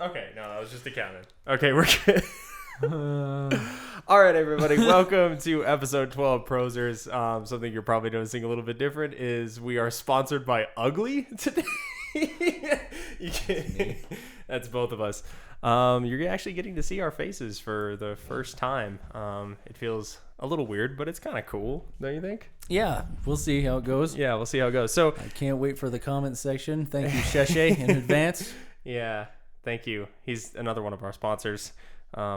Okay, no, that was just accounting. Okay, we're good. All right, everybody, welcome to episode 12 Prosers. Something you're probably noticing a little bit different is we are sponsored by Ugly today. That's both of us. You're actually getting to see our faces for the first time. It feels a little weird, but it's kind of cool, don't you think? Yeah, we'll see how it goes. Yeah, we'll see how it goes. So I can't wait for the comment section. Thank you, Sheshe, in advance. yeah, thank you. He's another one of our sponsors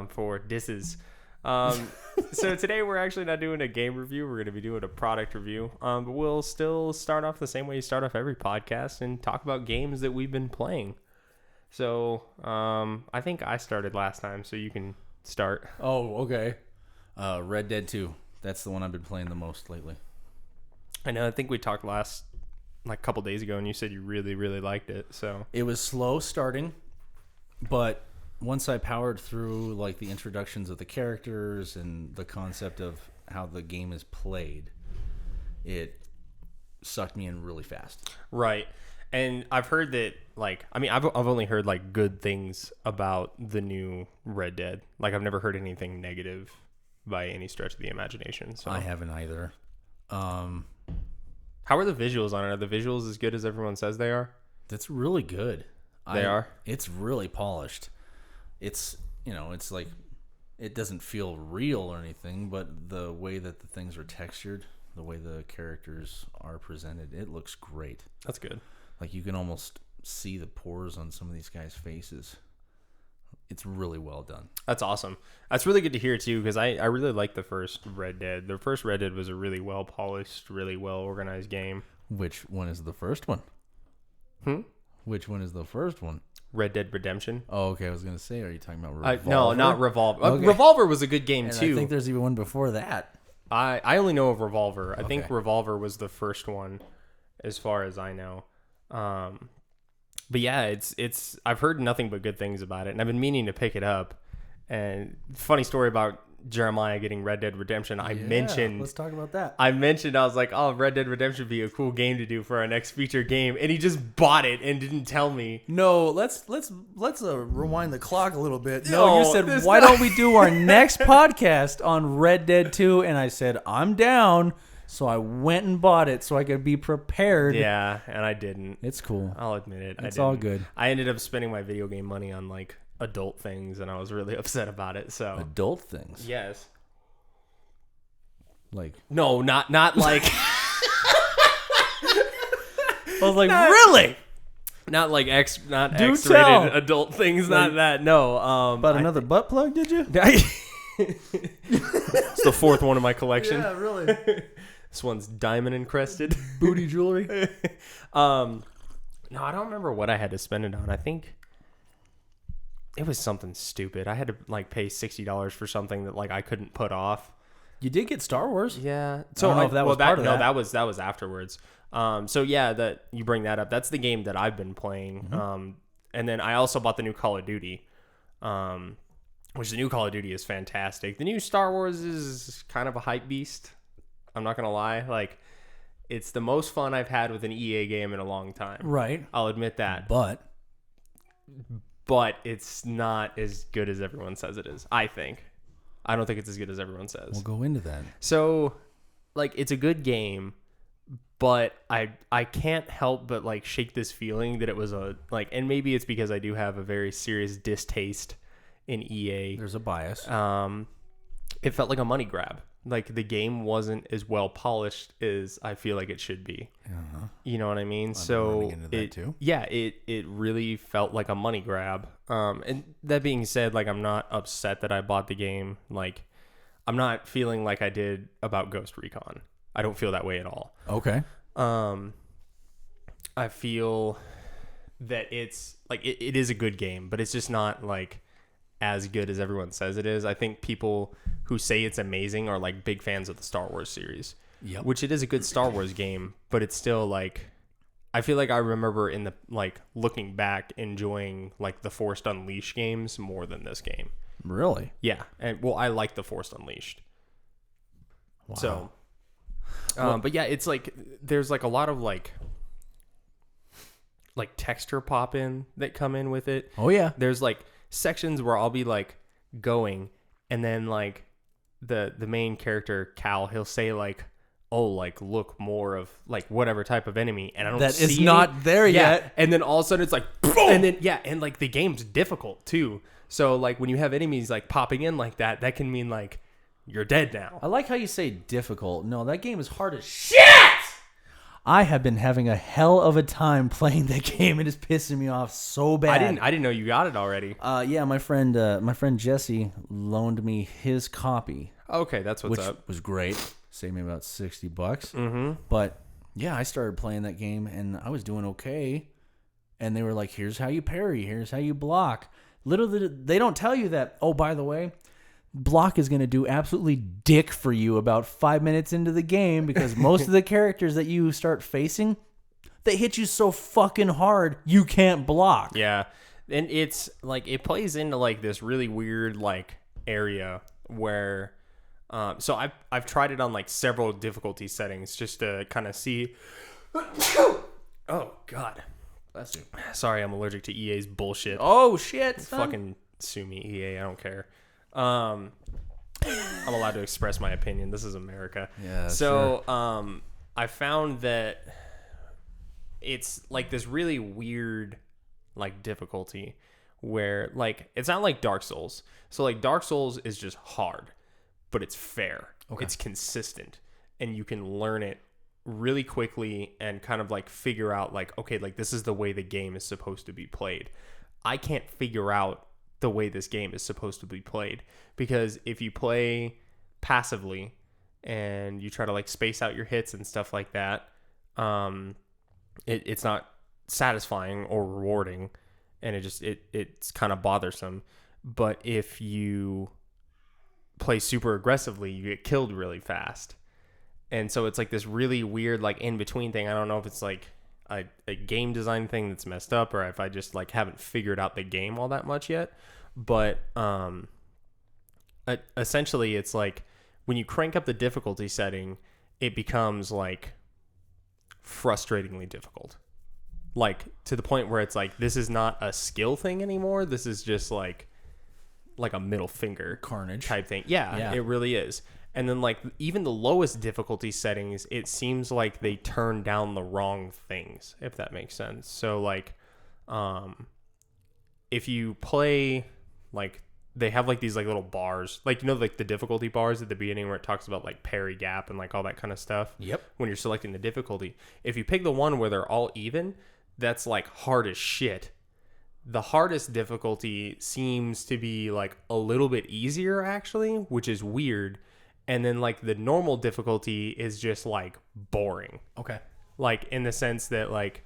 for disses. So today we're actually not doing a game review. We're going to be doing a product review. But we'll still start off the same way you start off every podcast and talk about games that we've been playing. So I think I started last time, so you can start. Oh, okay. Red Dead 2. That's the one I've been playing the most lately. I know. I think we talked a couple days ago, and you said you really, really liked it. So it was slow starting, but once I powered through like the introductions of the characters and the concept of how the game is played, it sucked me in really fast. Right. And I've heard that, I've only heard good things about the new Red Dead. I've never heard anything negative by any stretch of the imagination. So I haven't either. How are the visuals on it? Are the visuals as good as everyone says they are? That's really good. They are? It's really polished. It's, it's like, it doesn't feel real or anything, but the way that the things are textured, the way the characters are presented, it looks great. That's good. You can almost see the pores on some of these guys' faces. It's really well done. That's awesome. That's really good to hear, too, because I really like the first Red Dead. The first Red Dead was a really well-polished, really well-organized game. Which one is the first one? Which one is the first one? Red Dead Redemption. Oh, okay. I was going to say, are you talking about Revolver? No, not Revolver. Okay. Revolver was a good game, and too. I think there's even one before that. I only know of Revolver. I think Okay. Revolver was the first one, as far as I know. But yeah, it's I've heard nothing but good things about it, and I've been meaning to pick it up. And funny story about Jeremiah getting Red Dead Redemption. Let's talk about that. I was like, oh, Red Dead Redemption would be a cool game to do for our next feature game, and he just bought it and didn't tell me. No, let's rewind the clock a little bit. No, you said, why don't we do our next podcast on Red Dead 2? And I said, I'm down. So I went and bought it so I could be prepared. Yeah, and I didn't. It's cool. I'll admit it. It's all good. I ended up spending my video game money on adult things, and I was really upset about it. So Adult things? yes. No, not like I was like, really? not like not Do X-rated tell. adult things, not that. No. Bought another butt plug, did you? It's the fourth one in my collection. Yeah, really. This one's diamond encrusted. Booty jewelry. No, I don't remember what I had to spend it on. I think it was something stupid. I had to pay $60 for something that I couldn't put off. You did get Star Wars. Yeah. So I don't know if that was part of that. No, that was afterwards. So yeah, that you bring that up. That's the game that I've been playing. Mm-hmm. And then I also bought the new Call of Duty. Which the new Call of Duty is fantastic. The new Star Wars is kind of a hype beast. I'm not going to lie. It's the most fun I've had with an EA game in a long time. Right. I'll admit that. But It's not as good as everyone says it is, I think. I don't think it's as good as everyone says. we'll go into that. So, it's a good game, but I can't help but shake this feeling that it was and maybe it's because I do have a very serious distaste in EA. There's a bias. It felt like a money grab. The game wasn't as well polished as I feel like it should be. Uh-huh. You know what I mean? I'm So running into that too. Yeah, it really felt like a money grab. And that being said, I'm not upset that I bought the game. I'm not feeling like I did about Ghost Recon. I don't feel that way at all. Okay. I feel that it's it is a good game, but it's just not as good as everyone says it is. I think people who say it's amazing are big fans of the Star Wars series. Yep. Which it is a good Star Wars game, but it's still I feel like I remember in the looking back enjoying the Force Unleashed games more than this game. Really? Yeah, and I like the Force Unleashed. Wow. So, but yeah, it's there's a lot of like texture pop in that come in with it. Oh yeah. There's like sections where I'll be like going, and then like the main character Cal, he'll say like, oh, like look more of like whatever type of enemy, and I don't That see is any. not there yet. And then all of a sudden it's like boom! And then and like the game's difficult too. So like when you have enemies like popping in like that can mean like you're dead now. I like how you say difficult. No, that game is hard as shit. I have been having a hell of a time playing that game. It is pissing me off so bad. I didn't know you got it already. Yeah, my friend Jesse loaned me his copy, Okay, that's what's which up. was great. Saved me about $60. Mm-hmm. But yeah, I started playing that game and I was doing okay. And they were like, "Here's how you parry. Here's how you block." Literally, they don't tell you that. Oh, by the way, block is going to do absolutely dick for you about 5 minutes into the game because most of the characters that you start facing, they hit you so fucking hard you can't block. Yeah, and it's like it plays into like this really weird like area where, so I've tried it on like several difficulty settings just to kind of see. Oh God, Bless you. sorry, I'm allergic to EA's bullshit. Oh shit! Fucking sue me, EA. I don't care. I'm allowed to express my opinion. This is America. Yeah. So, I found that it's like this really weird, like difficulty where like it's not like Dark Souls. So like Dark Souls is just hard, but it's fair. Okay. It's consistent, and you can learn it really quickly and kind of like figure out like, okay, like this is the way the game is supposed to be played. I can't figure out the way this game is supposed to be played, because if you play passively and you try to like space out your hits and stuff like that, it's not satisfying or rewarding, and it's kind of bothersome. But if you play super aggressively, you get killed really fast. And so it's like this really weird like in between thing. I don't know if it's like a game design thing that's messed up, or if I just like haven't figured out the game all that much yet. But essentially it's like when you crank up the difficulty setting, it becomes like frustratingly difficult, like to the point where it's like this is not a skill thing anymore. This is just like a middle finger Carnage type thing. Yeah, it really is. And then like even the lowest difficulty settings, it seems like they turn down the wrong things, if that makes sense. So like if you play, like they have like these like little bars, like you know, like the difficulty bars at the beginning where it talks about like parry gap and like all that kind of stuff. Yep. When you're selecting the difficulty, if you pick the one where they're all even, that's like hard as shit. The hardest difficulty seems to be like a little bit easier actually, which is weird. And then like the normal difficulty is just like boring. Okay. Like in the sense that like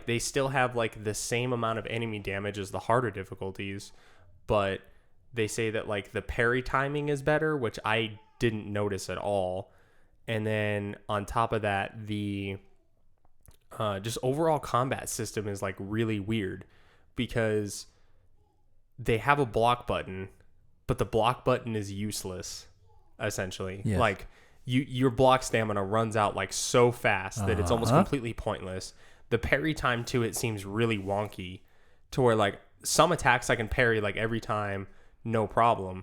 they still have like the same amount of enemy damage as the harder difficulties, but they say that like the parry timing is better, which I didn't notice at all. And then on top of that, the just overall combat system is like really weird because they have a block button, but the block button is useless essentially. Yes. Like your block stamina runs out like so fast that it's almost completely pointless. The parry time to it seems really wonky, to where like some attacks I can parry like every time, no problem.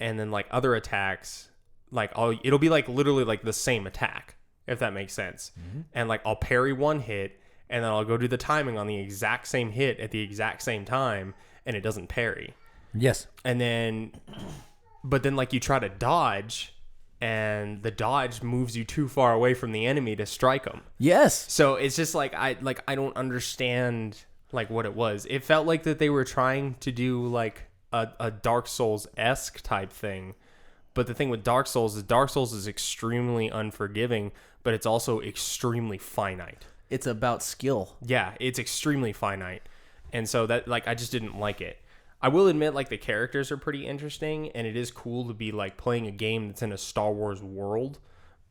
And then like other attacks, like it'll be like literally like the same attack, if that makes sense. Mm-hmm. And like I'll parry one hit and then I'll go do the timing on the exact same hit at the exact same time, and it doesn't parry. Yes. And then, but then like you try to dodge, and the dodge moves you too far away from the enemy to strike them. Yes. So it's just like I don't understand like what it was. It felt like that they were trying to do like a Dark Souls-esque type thing. But the thing with Dark Souls is extremely unforgiving, but it's also extremely finite. It's about skill. Yeah, it's extremely finite. And so that like I just didn't like it. I will admit like the characters are pretty interesting, and it is cool to be like playing a game that's in a Star Wars world,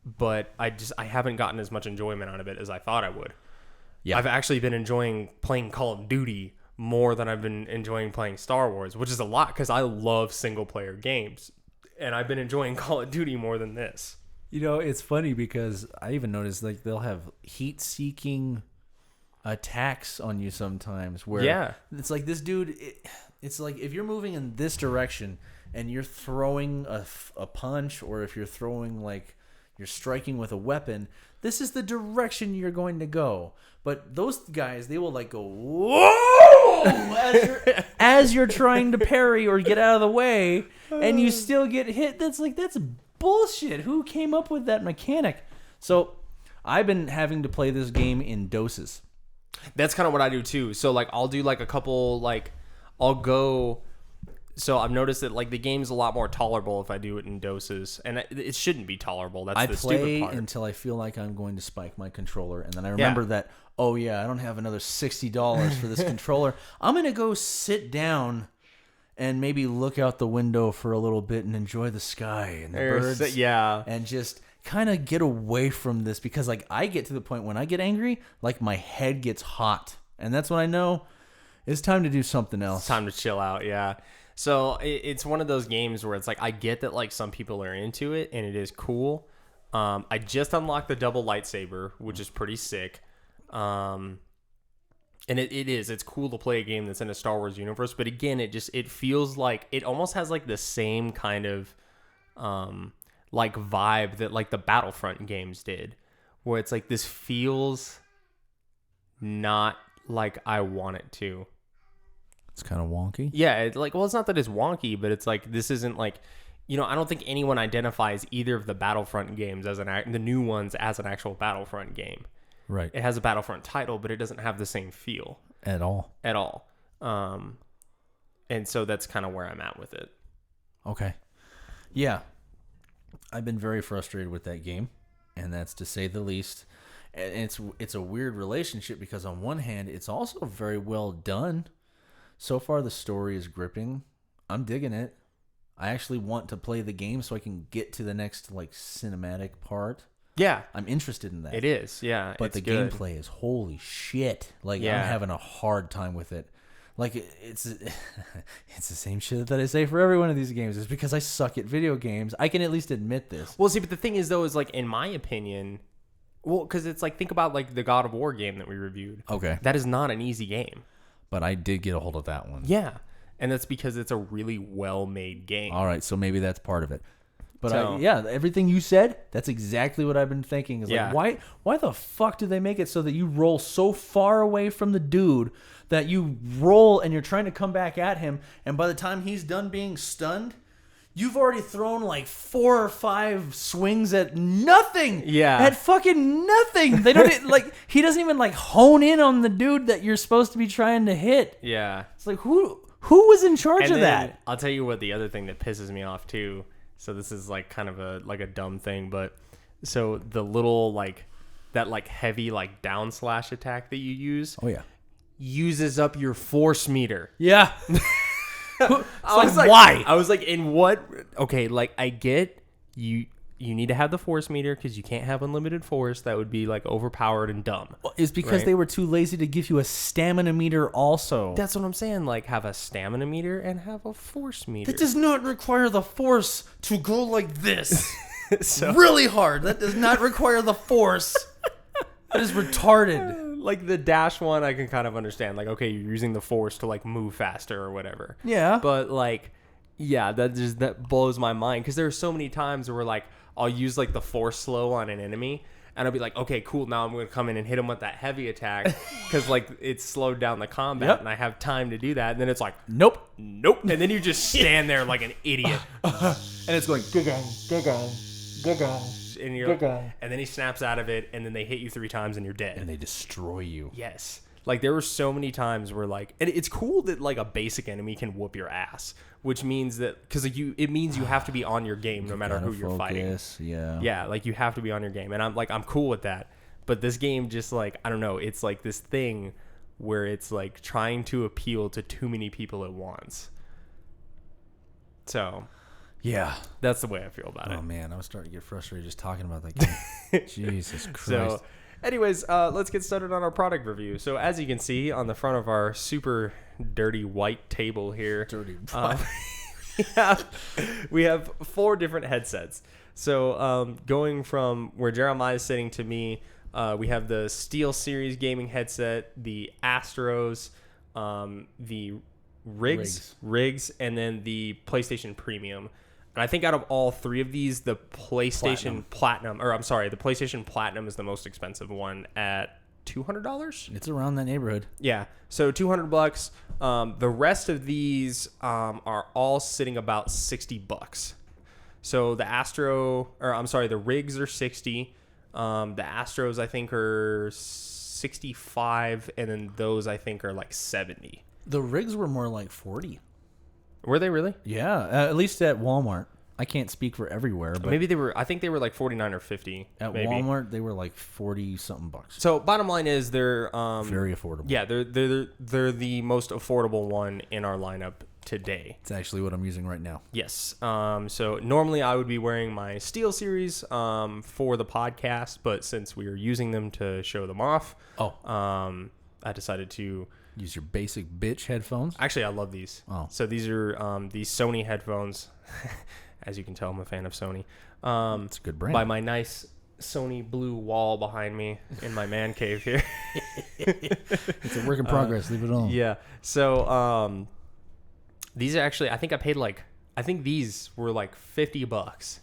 but I haven't gotten as much enjoyment out of it as I thought I would. Yeah. I've actually been enjoying playing Call of Duty more than I've been enjoying playing Star Wars, which is a lot because I love single player games, and I've been enjoying Call of Duty more than this. You know, it's funny because I even noticed like they'll have heat-seeking attacks on you sometimes. Where Yeah. it's like this dude. It's like if you're moving in this direction and you're throwing a punch, or if you're throwing like you're striking with a weapon, this is the direction you're going to go. But those guys, they will like go whoa as you're trying to parry or get out of the way, and you still get hit. That's bullshit. Who came up with that mechanic? So I've been having to play this game in doses. That's kind of what I do too. So like I'll do like a couple, like I'll go. So I've noticed that like the game's a lot more tolerable if I do it in doses, and it shouldn't be tolerable. That's the stupid play part. until I feel like I'm going to spike my controller, and then I remember that, oh yeah, I don't have another $60 for this controller. I'm gonna go sit down and maybe look out the window for a little bit and enjoy the sky and the birds. Yeah. And just kind of get away from this, because like I get to the point when I get angry, like my head gets hot, and that's when I know it's time to do something else. It's time to chill out. Yeah. So it's one of those games where it's like, I get that like some people are into it and it is cool. I just unlocked the double lightsaber, which is pretty sick. And it's cool to play a game that's in a Star Wars universe. But again, it feels like it almost has like the same kind of like vibe that like the Battlefront games did, where it's like, this feels not like I want it to. It's kind of wonky. Yeah, it's not that it's wonky, but it's like, this isn't like, I don't think anyone identifies either of the Battlefront games as the new ones as an actual Battlefront game. Right. It has a Battlefront title, but it doesn't have the same feel At all. And so that's kind of where I'm at with it. Okay. Yeah. I've been very frustrated with that game, and that's to say the least. And it's a weird relationship, because on one hand, it's also very well done. So far, the story is gripping. I'm digging it. I actually want to play the game so I can get to the next like cinematic part. Yeah, I'm interested in that. it is. Yeah, But it's the good. gameplay is holy shit. Like, Yeah. I'm having a hard time with it. Like, it's it's the same shit that I say for every one of these games. It's because I suck at video games. I can at least admit this. Well, see, but the thing is, though, is like, in my opinion, because it's like, think about like the God of War game that we reviewed. Okay. That is not an easy game. But I did get a hold of that one. Yeah, and that's because it's a really well-made game. All right, so maybe that's part of it. But So- everything you said, that's exactly what I've been thinking. Is Yeah. like, why the fuck do they make it so that you roll so far away from the dude that you roll and you're trying to come back at him, and by the time he's done being stunned, you've already thrown like 4 or 5 swings at nothing. Yeah. At fucking nothing. They don't like, he doesn't even like hone in on the dude that you're supposed to be trying to hit. Yeah. It's like, who was in charge And of then that? I'll tell you what, the other thing that pisses me off too. So this is like kind of a dumb thing, but so the little like that like heavy like down slash attack that you use Oh yeah. uses up your force meter. Yeah. I was like, why? I was like, in what? Okay, like I get you need to have the force meter because you can't have unlimited force. That would be like overpowered and dumb. It's because Right. they were too lazy to give you a stamina meter also. That's what I'm saying. Like, have a stamina meter and have a force meter. That does not require the force to go like this. So, Really hard. That does not require the force. That is retarded. like the dash one, I can kind of understand. Like, okay, you're using the force to like move faster or whatever. Yeah. But like, yeah, that blows my mind because there are so many times where like I'll use like the force slow on an enemy. And I'll be like, okay, cool. Now I'm going to come in and hit him with that heavy attack because, like, it's slowed down the combat Yep. and I have time to do that. And then it's like, Nope. nope. And then you just stand there like an idiot. And it's going, And you're, and then he snaps out of it. And then they hit you 3 times and you're dead. and they destroy you. Yes. Like, there were so many times where, like, and it's cool that, like, a basic enemy can whoop your ass, which means that, because it means you have to be on your game no matter who you're fighting. Yeah. Yeah, like, you have to be on your game. And I'm cool with that. But this game just, like, I don't know, it's like this thing where it's, like, trying to appeal to too many people at once. So, Yeah. that's the way I feel about it. Oh, man. I was starting to get frustrated just talking about that game. Jesus Christ. So, anyways, let's get started on our product review. So, as you can see on the front of our super dirty white table here, we have 4 different headsets. So, going from where Jeremiah is sitting to me, We have the SteelSeries gaming headset, the Astros, the Rigs, and then the PlayStation Premium. And I think out of all three of these, the PlayStation Platinum, the PlayStation Platinum is the most expensive one at $200. It's around that neighborhood. Yeah, so $200. The rest of these are all sitting about $60. So the Rigs are 60. The Astros I think are 65, and then those I think are like 70. The Rigs were more like 40. Were they really? Yeah, at least at Walmart. I can't speak for everywhere, but Maybe they were. I think they were like 49 or 50. at maybe. Walmart they were like 40 something bucks. So bottom line is they're Very affordable. yeah, they're the most affordable one in our lineup today. It's actually what I'm using right now. Yes. So normally I would be wearing my SteelSeries for the podcast, but since we are using them to show them off, I decided to Use your basic bitch headphones. actually I love these. Oh. So these are these Sony headphones. As you can tell, I'm a fan of Sony. It's a good brand. By my nice Sony blue wall behind me in my man cave here. It's a work in progress. Leave it alone. Yeah. So these are actually, I think these were like $50,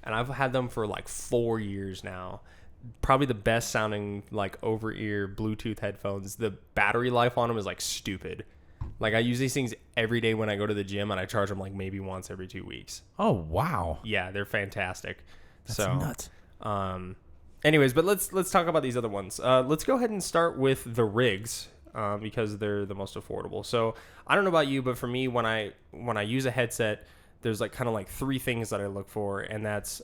and I've had them for like 4 years now. Probably the best sounding like over ear Bluetooth headphones. The battery life on them is like stupid. Like I use these things every day when I go to the gym, and I charge them like maybe once every 2 weeks. Oh wow. Yeah, they're fantastic. That's so nuts. Anyways, but let's talk about these other ones. Let's go ahead and start with the Rigs because they're the most affordable. So I don't know about you, but for me, when I use a headset, there's like kind of like three things that I look for, and that's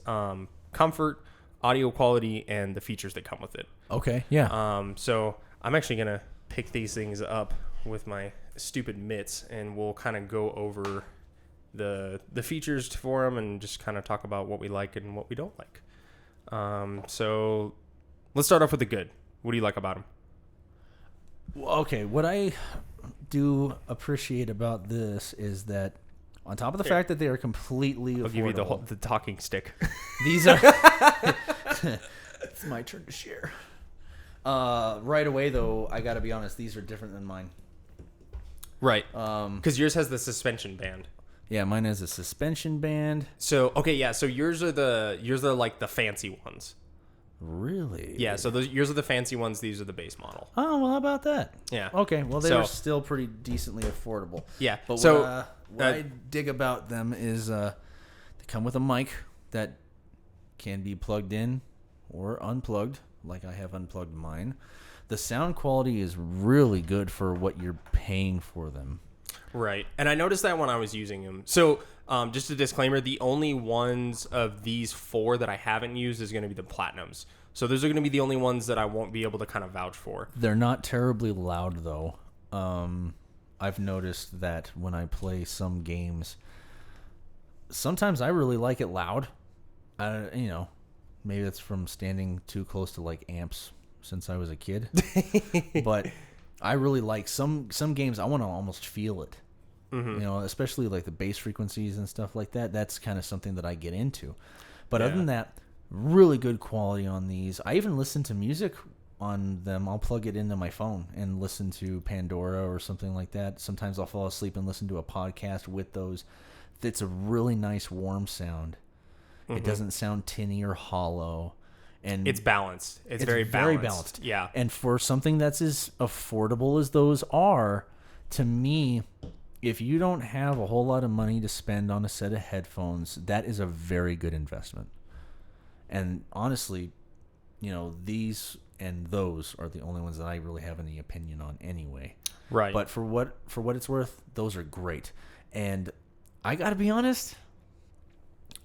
comfort, audio quality, and the features that come with it. Okay. Yeah. So I'm actually gonna pick these things up with my stupid mitts, and we'll kind of go over the features for them and just kind of talk about what we like and what we don't like. So let's start off with the good. What do you like about them? Okay. What I do appreciate about this is that on top of the fact that they are completely affordable. I'll give you the talking stick. These are. It's my turn to share. Right away, though, I got to be honest. These are different than mine. Right. Because yours has the suspension band. Yeah, mine has a suspension band. So okay, yeah. So yours are like the fancy ones. Really? Yeah. So yours are the fancy ones. These are the base model. Oh, well, how about that? Yeah. Okay. Well, So- they're still pretty decently affordable. Yeah. But So, what I dig about them is they come with a mic that can be plugged in or unplugged, like I have unplugged mine. The sound quality is really good for what you're paying for them. Right. And I noticed that when I was using them. So just a disclaimer, the only ones of these four that I haven't used is going to be the Platinums. So those are going to be the only ones that I won't be able to kind of vouch for. They're not terribly loud, though. I've noticed that when I play some games, sometimes I really like it loud. Maybe that's from standing too close to like amps since I was a kid. But I really like some games. I want to almost feel it. Mm-hmm. Especially like the bass frequencies and stuff like that. That's kind of something that I get into. But other than that, really good quality on these. I even listen to music on them. I'll plug it into my phone and listen to Pandora or something like that. Sometimes I'll fall asleep and listen to a podcast with those. It's a really nice warm sound. Mm-hmm. It doesn't sound tinny or hollow. And it's balanced. It's very balanced. Yeah. And for something that's as affordable as those are, to me, if you don't have a whole lot of money to spend on a set of headphones, that is a very good investment. And honestly, these and those are the only ones that I really have any opinion on anyway. Right. But for what it's worth, those are great. And I got to be honest,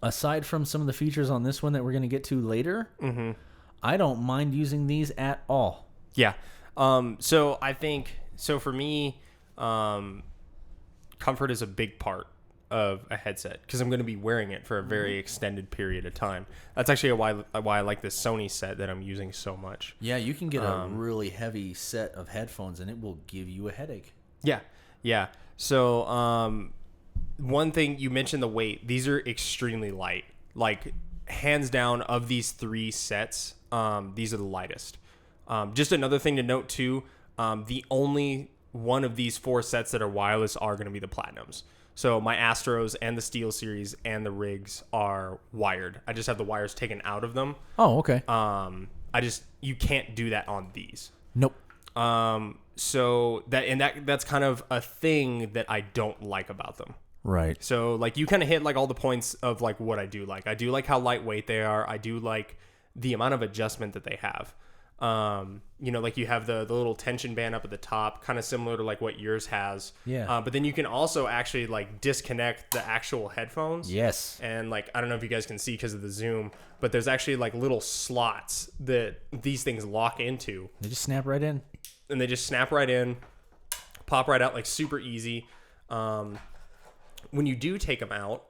aside from some of the features on this one that we're going to get to later, I don't mind using these at all. Yeah. So I think, for me, comfort is a big part of a headset because I'm going to be wearing it for a very extended period of time. That's actually why I like this Sony set that I'm using so much. Yeah, you can get a really heavy set of headphones and it will give you a headache. Yeah. Yeah. So, one thing you mentioned, the weight. These are extremely light. Like hands down, of these three sets, these are the lightest. Just another thing to note too, the only one of these 4 sets that are wireless are going to be the Platinums. So my Astros and the Steel Series and the Rigs are wired. I just have the wires taken out of them. Oh, okay. You can't do that on these. Nope. So that's kind of a thing that I don't like about them. Right. So like you kind of hit like all the points of like what I do like. I do like how lightweight they are. I do like the amount of adjustment that they have. Like you have the little tension band up at the top, kind of similar to like what yours has. Yeah. But then you can also actually like disconnect the actual headphones. Yes. And like, I don't know if you guys can see because of the zoom, but there's actually like little slots that these things lock into. They just snap right in. And they just snap right in, pop right out, like super easy. When you do take them out,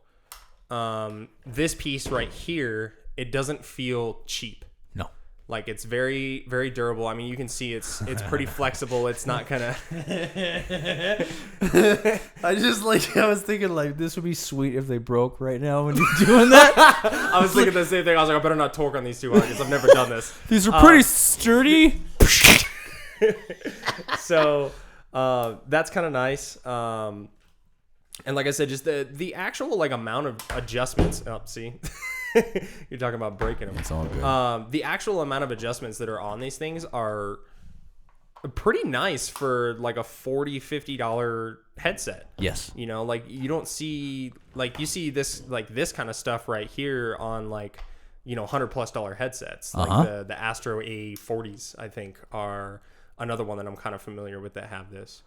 this piece right here, it doesn't feel cheap. No. Like it's very, very durable. I mean, you can see it's pretty flexible. It's not gonna. I was thinking like this would be sweet if they broke right now when you're doing that. I was thinking the same thing. I was like, I better not torque on these too hard because I've never done this. These are pretty sturdy. So that's kind of nice. And like I said, just the actual like amount of adjustments. Oh, see, you're talking about breaking them. It's all good. The actual amount of adjustments that are on these things are pretty nice for like a $40-$50 headset. Yes. Like you don't see like you see this kind of stuff right here on like $100+ headsets. Like the Astro A40s, I think, are another one that I'm kind of familiar with that have this.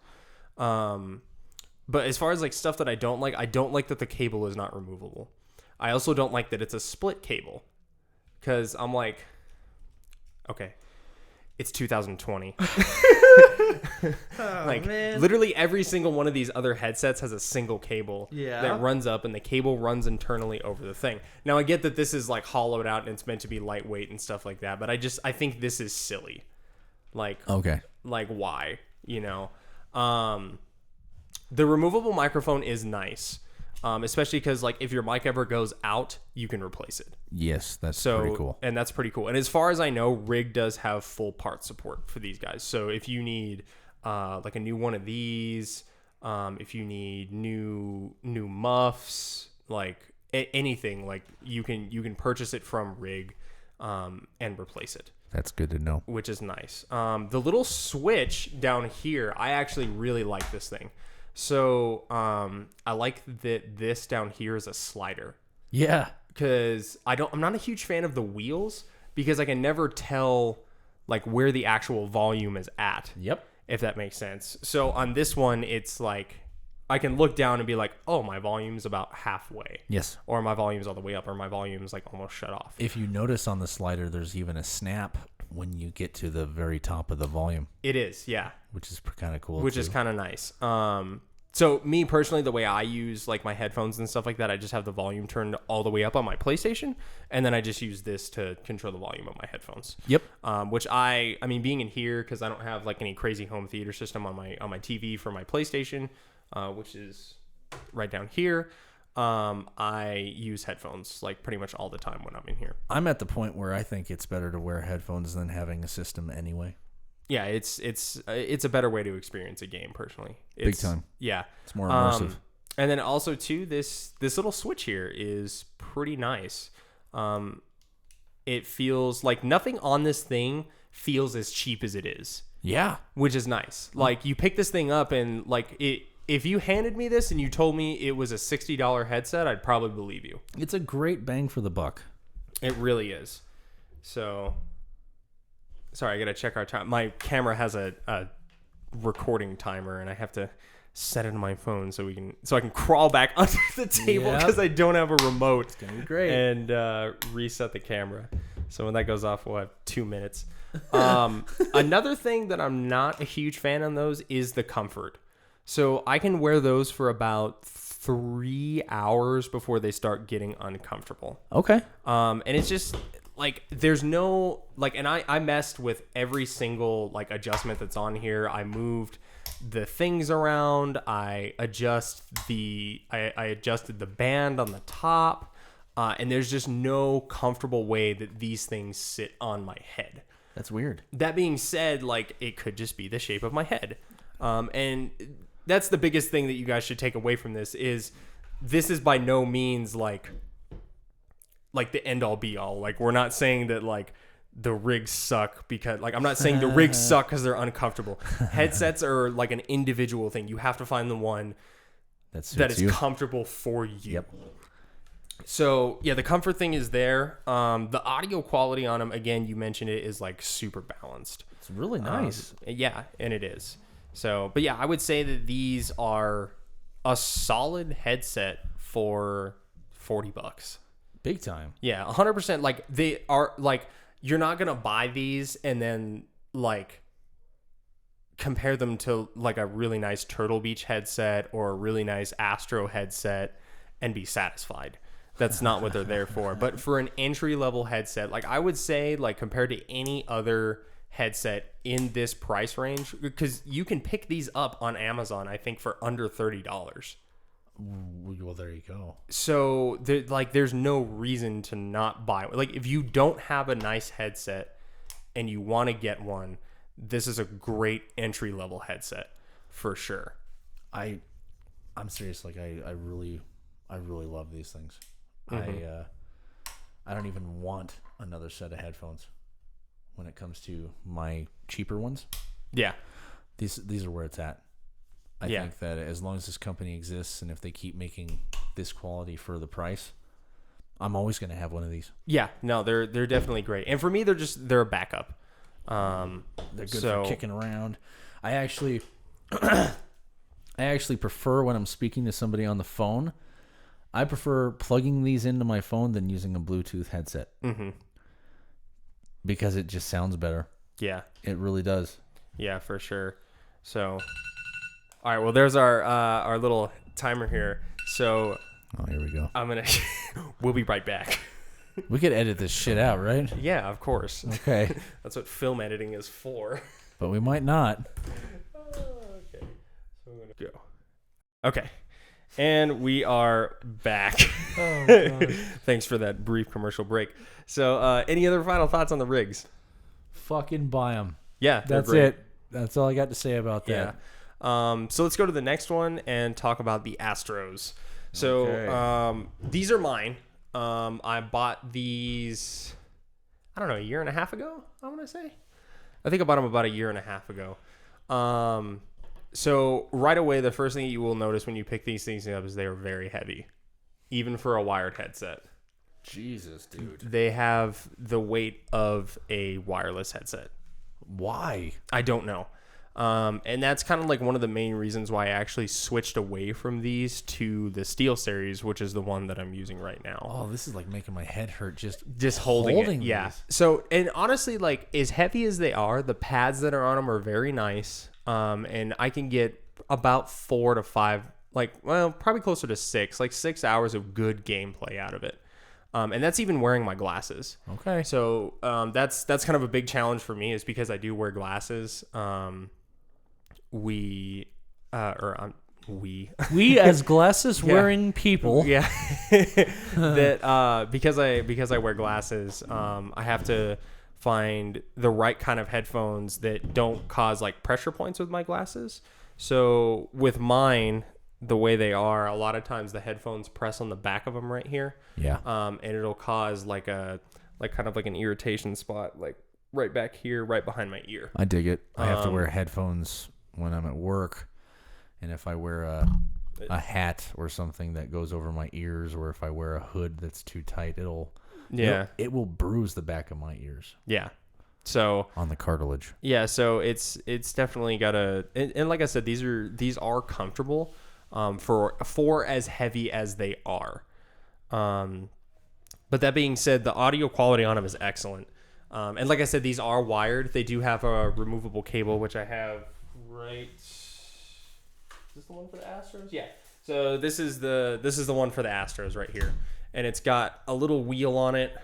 But as far as like stuff that I don't like that the cable is not removable. I also don't like that it's a split cable, because I'm like, okay, it's 2020. Man. Literally every single one of these other headsets has a single cable that runs up, and the cable runs internally over the thing. Now I get that this is like hollowed out and it's meant to be lightweight and stuff like that, but I think this is silly. Like, okay, like why? The removable microphone is nice, especially because like if your mic ever goes out, you can replace it. Yes, that's pretty cool. And that's pretty cool. And as far as I know, Rig does have full part support for these guys. So if you need like a new one of these, if you need new muffs, like anything, like you can purchase it from Rig and replace it. That's good to know. Which is nice. The little switch down here, I actually really like this thing. So I like that this down here is a slider. Yeah. Because I'm not a huge fan of the wheels, because I can never tell like where the actual volume is at. Yep. If that makes sense. So on this one, it's like I can look down and be like, oh, my volume's about halfway. Yes. Or my volume's all the way up, or my volume's like almost shut off. If you notice on the slider, there's even a snap when you get to the very top of the volume. It is, yeah. Which is kind of cool. Which is kind of nice. So me personally, the way I use like my headphones and stuff like that, I just have the volume turned all the way up on my PlayStation, and then I just use this to control the volume of my headphones. Yep. Which I mean, being in here, because I don't have like any crazy home theater system on my TV for my PlayStation, which is right down here. I use headphones like pretty much all the time when I'm in here. I'm at the point where I think it's better to wear headphones than having a system anyway. Yeah, it's a better way to experience a game personally. Big time. Yeah, it's more immersive. And then also too, this little switch here is pretty nice. It feels like nothing on this thing feels as cheap as it is. Yeah, which is nice. Like you pick this thing up and like it. If you handed me this and you told me it was a $60 headset, I'd probably believe you. It's a great bang for the buck. It really is. So. Sorry, I gotta check our time. My camera has a recording timer, and I have to set it on my phone so I can crawl back under the table because I don't have a remote. It's gonna be great. And reset the camera. So when that goes off, we'll have 2 minutes. Another thing that I'm not a huge fan on those is the comfort. So I can wear those for about 3 hours before they start getting uncomfortable. Okay. And it's just. Like there's no like, and I messed with every single like adjustment that's on here. I moved the things around. I adjusted the band on the top, and there's just no comfortable way that these things sit on my head. That's weird. That being said, like, it could just be the shape of my head. And that's the biggest thing that you guys should take away from this is by no means like the end all be all. Like, we're not saying that like the rigs suck because like, I'm not saying the rigs suck because they're uncomfortable. Headsets are like an individual thing. You have to find the one that is comfortable for you. Yep. So yeah, the comfort thing is there. The audio quality on them, again, you mentioned it, is like super balanced. It's really nice. Yeah, and it is. So, but yeah, I would say that these are a solid headset for $40. Big time. Yeah, 100%. Like, they are like, you're not gonna buy these and then like compare them to like a really nice Turtle Beach headset or a really nice Astro headset and be satisfied. That's not what they're there for. But for an entry-level headset, like, I would say, like, compared to any other headset in this price range, because you can pick these up on Amazon, I think, for under $30. Well, there you go. So, there's no reason to not buy. Like, if you don't have a nice headset and you want to get one, this is a great entry-level headset for sure. I'm serious. Like, I really love these things. Mm-hmm. I don't even want another set of headphones when it comes to my cheaper ones. Yeah. These are where it's at. I think that as long as this company exists and if they keep making this quality for the price, I'm always going to have one of these. Yeah. No, they're definitely great. And for me, they're a backup. They're good for kicking around. I actually prefer when I'm speaking to somebody on the phone, I prefer plugging these into my phone than using a Bluetooth headset. Mm-hmm. Because it just sounds better. Yeah. It really does. Yeah, for sure. So, all right. Well, there's our little timer here. So, here we go. We'll be right back. We could edit this shit out, right? Yeah, of course. Okay. That's what film editing is for. But we might not. Okay. So I'm going to go. Okay. And we are back. Oh, God. Thanks for that brief commercial break. So, any other final thoughts on the rigs? Fucking buy them. Yeah, that's great. it. That's all I got to say about that. Yeah. So let's go to the next one and talk about the Astros. So, these are mine. I bought these, I don't know, a year and a half ago, I want to say. I think I bought them about a year and a half ago. So right away, the first thing you will notice when you pick these things up is they are very heavy, even for a wired headset. Jesus, dude. They have the weight of a wireless headset. Why? I don't know. And that's kind of like one of the main reasons why I actually switched away from these to the Steel Series, which is the one that I'm using right now. Oh, this is like making my head hurt just holding it. These. Yeah. So, and honestly, like, as heavy as they are, the pads that are on them are very nice. And I can get about 4 to 5, probably closer to 6 hours of good gameplay out of it. And that's even wearing my glasses. Okay. So, that's kind of a big challenge for me, is because I do wear glasses. We as glasses wearing people. Yeah. That, because I wear glasses, I have to find the right kind of headphones that don't cause like pressure points with my glasses. So with mine, the way they are, a lot of times the headphones press on the back of them right here. Yeah. And it'll cause like kind of like an irritation spot, like right back here, right behind my ear. I dig it. I have to wear headphones when I'm at work. And if I wear a hat or something that goes over my ears, or if I wear a hood that's too tight, it will bruise the back of my ears. Yeah. So on the cartilage. Yeah, so it's definitely got and like I said, these are comfortable for as heavy as they are. But that being said, the audio quality on them is excellent. And like I said, these are wired. They do have a removable cable, which I have right. Is this the one for the Astros? Yeah. So this is the one for the Astros right here, and it's got a little wheel on it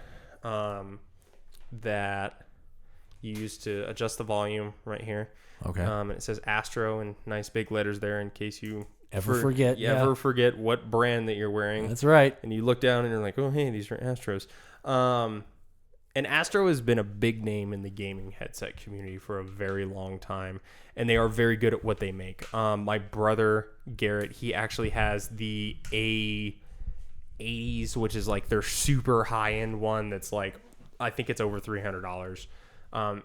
that you use to adjust the volume right here. Okay. And it says Astro in nice big letters there, in case you ever forget what brand that you're wearing. That's right. And you look down and you're like, oh hey, these are Astros. and Astro has been a big name in the gaming headset community for a very long time, and they are very good at what they make. My brother Garrett, he actually has the A80s, which is like their super high end one. That's like, I think it's over $300.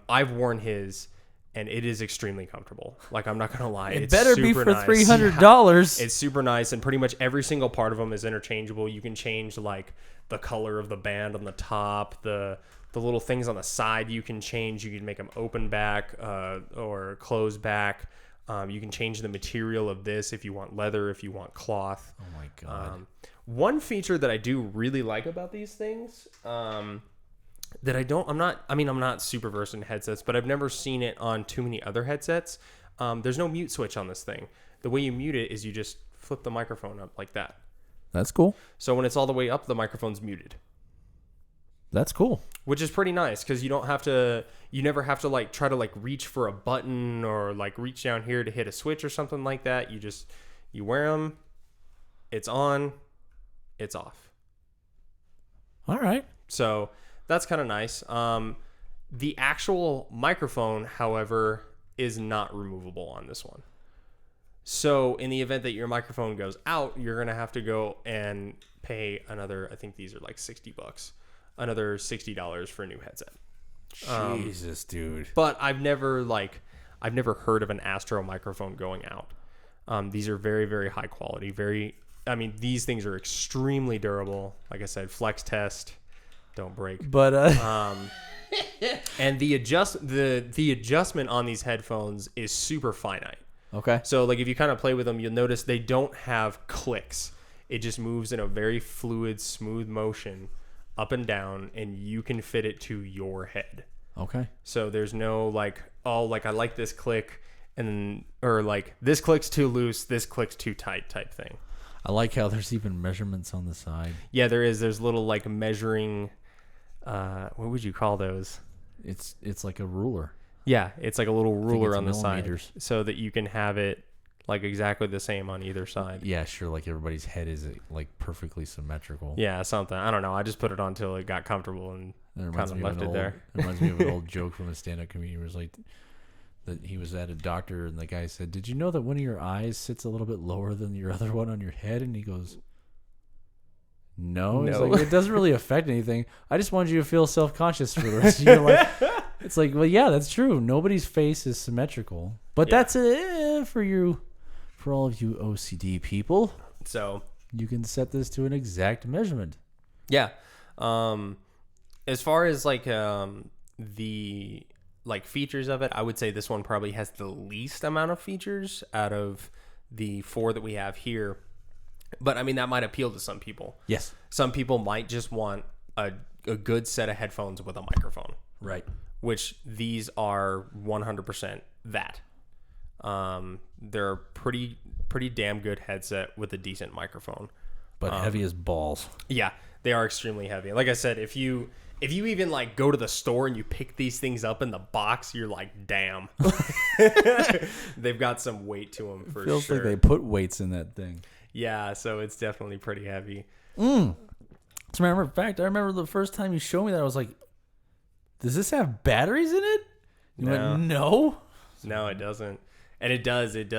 I've worn his, and it is extremely comfortable. Like, I'm not gonna lie, It better be super for nice. $300. Yeah, it's super nice, and pretty much every single part of them is interchangeable. You can change like the color of the band on the top, the little things on the side you can change. You can make them open back or close back. You can change the material of this if you want leather, if you want cloth. Oh my God. One feature that I do really like about these things, that I'm not super versed in headsets, but I've never seen it on too many other headsets. There's no mute switch on this thing. The way you mute it is you just flip the microphone up like that. That's cool. So when it's all the way up, the microphone's muted. That's cool. Which is pretty nice because you never have to like try to like reach for a button or like reach down here to hit a switch or something like that. You wear them, it's on, it's off. All right. So that's kind of nice. The actual microphone, however, is not removable on this one. So in the event that your microphone goes out, you're going to have to go and pay another, I think these are like $60, another $60 for a new headset. Jesus, dude. But I've never heard of an Astro microphone going out. These are very, very high quality. These things are extremely durable. Like I said, flex test, don't break. But and the adjustment on these headphones is super finite. okay. So like if you kind of play with them, you'll notice they don't have clicks. It just moves in a very fluid, smooth motion up and down, and you can fit it to your head. Okay. So there's no like, oh, like I like this click, or like this click's too loose, this click's too tight type thing. I like how there's even measurements on the side. Yeah, there is. There's little like measuring, what would you call those? It's like a ruler. Yeah, it's like a little ruler it's on the side millimeters. so that you can have it like exactly the same on either side. Yeah, sure. Like everybody's head is like perfectly symmetrical. Yeah, something. I don't know. I just put it on until it got comfortable and kind of left it there. It reminds me of an old joke from a stand-up comedian. It was like that he was at a doctor and the guy said, "Did you know that one of your eyes sits a little bit lower than your other one on your head?" And he goes, No. He's like, it doesn't really affect anything. I just wanted you to feel self-conscious for the rest of your life. It's like, well, yeah, that's true. Nobody's face is symmetrical. But that's for all of you OCD people. So you can set this to an exact measurement. Yeah. As far as like the like features of it, I would say this one probably has the least amount of features out of the 4 that we have here. But I mean, that might appeal to some people. Yes. Some people might just want a good set of headphones with a microphone. Right. Which these are 100% that. They're a pretty damn good headset with a decent microphone. But heavy as balls. Yeah, they are extremely heavy. Like I said, if you even like go to the store and you pick these things up in the box, you're like, damn. They've got some weight to them for Feels sure. like they put weights in that thing. Yeah, so it's definitely pretty heavy. As a matter of fact, I remember the first time you showed me that, I was like, does this have batteries in it? You went, no. No, it doesn't. And it does. It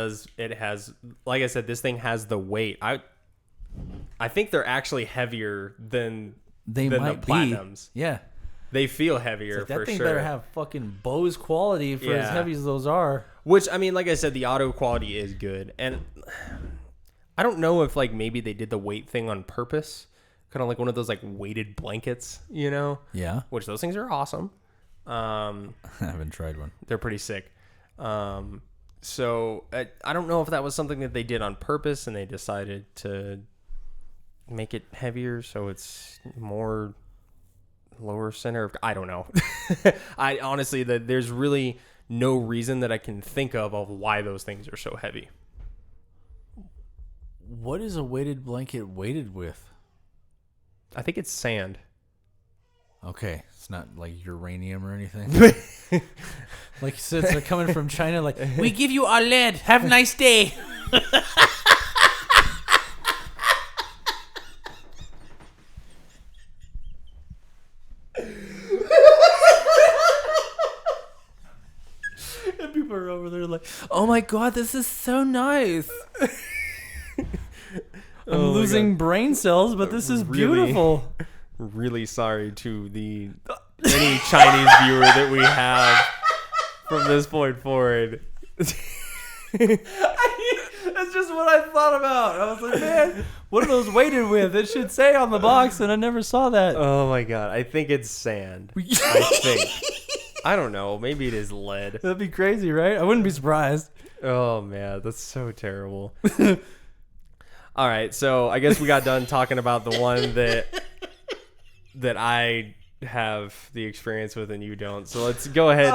has, like I said, this thing has the weight. I think they're actually heavier than They the might be. Platinums. Yeah. They feel heavier Like, that for thing sure. better have fucking Bose quality for as Yeah. heavy as those are. Which, I mean, like I said, the audio quality is good. And I don't know if, like, maybe they did the weight thing on purpose. Kind of like one of those, like, weighted blankets, you know? Yeah. Which those things are awesome. I haven't tried one. They're pretty sick. So I don't know if that was something that they did on purpose and they decided to make it heavier so it's more lower center. I don't know. I honestly, there's really no reason that I can think of why those things are so heavy. What is a weighted blanket weighted with? I think it's sand. Okay, it's not like uranium or anything. Like you said, they're coming from China. Like, we give you our lead. Have a nice day. like, oh my god, this is so nice. I'm Oh my losing brain cells, but this is Really? beautiful. Really sorry to any Chinese viewer that we have from this point forward. That's just what I thought about. I was like, man, what are those weighted with? It should say on the box, and I never saw that. Oh my god, I think it's sand. I think. I don't know. Maybe it is lead. That'd be crazy, right? I wouldn't be surprised. Oh man, that's so terrible. All right, so I guess we got done talking about the one that I have the experience with and you don't. So let's go ahead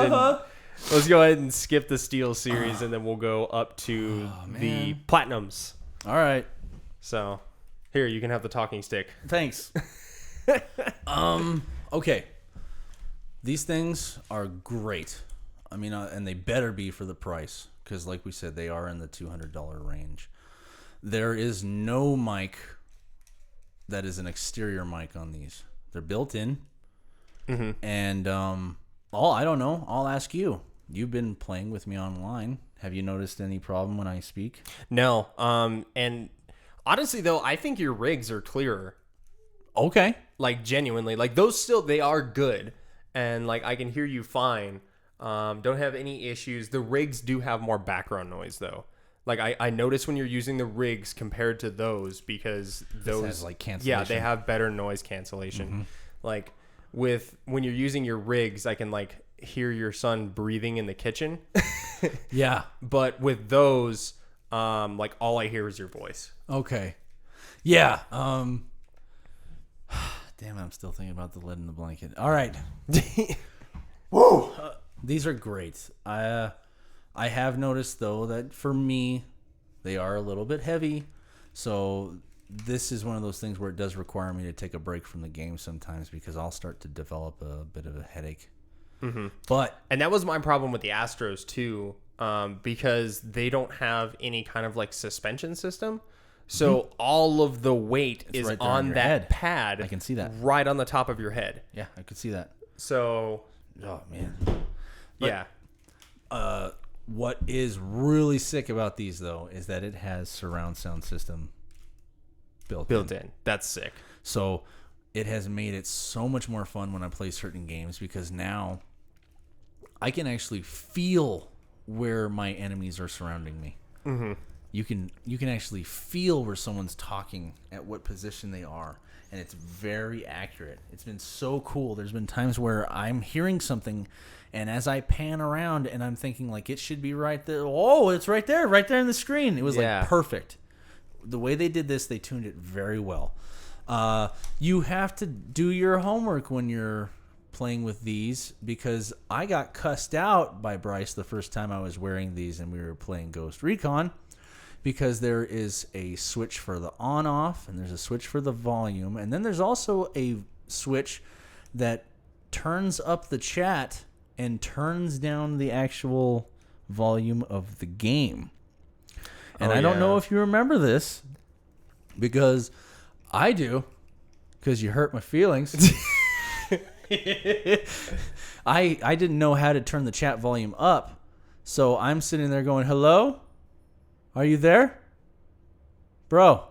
and skip the Steel series, and then we'll go up to the Platinums. All right. So here, you can have the talking stick. Thanks. Okay. These things are great. I mean, and they better be for the price, because like we said, they are in the $200 range. There is no mic that is an exterior mic on these. They're built in. Mm-hmm. And I don't know. I'll ask you. You've been playing with me online. Have you noticed any problem when I speak? No. And honestly, though, I think your rigs are clearer. Okay. Like, genuinely. Like, those still, they are good. And, like, I can hear you fine. Don't have any issues. The rigs do have more background noise, though. Like, I notice when you're using the rigs compared to those, because those has, like, cancellation. Yeah, they have better noise cancellation. Mm-hmm. Like, when you're using your rigs, I can, like, hear your son breathing in the kitchen. Yeah. But with those, like, all I hear is your voice. Okay. Yeah. Damn, I'm still thinking about the lead in the blanket. All right. Whoa. These are great. I have noticed, though, that for me, they are a little bit heavy. So this is one of those things where it does require me to take a break from the game sometimes, because I'll start to develop a bit of a headache. Mm-hmm. And that was my problem with the Astros, too, because they don't have any kind of, like, suspension system. So all of the weight is right there on on your that head. pad. I can see that. Right on the top of your head. Yeah, I could see that. So, Oh, man. yeah. What is really sick about these, though, is that it has surround sound system built in. That's sick. So it has made it so much more fun when I play certain games, because now I can actually feel where my enemies are surrounding me. Mm-hmm. You can actually feel where someone's talking, at what position they are, and it's very accurate. It's been so cool. There's been times where I'm hearing something, and as I pan around and I'm thinking, like, it should be right there. Oh, it's right there in the screen. It was like perfect. The way they did this, they tuned it very well. You have to do your homework when you're playing with these, because I got cussed out by Bryce the first time I was wearing these and we were playing Ghost Recon, because there is a switch for the on-off, and there's a switch for the volume, and then there's also a switch that turns up the chat and turns down the actual volume of the game. And I don't know if you remember this, because I do, because you hurt my feelings. I didn't know how to turn the chat volume up, so I'm sitting there going, hello? Are you there? Bro.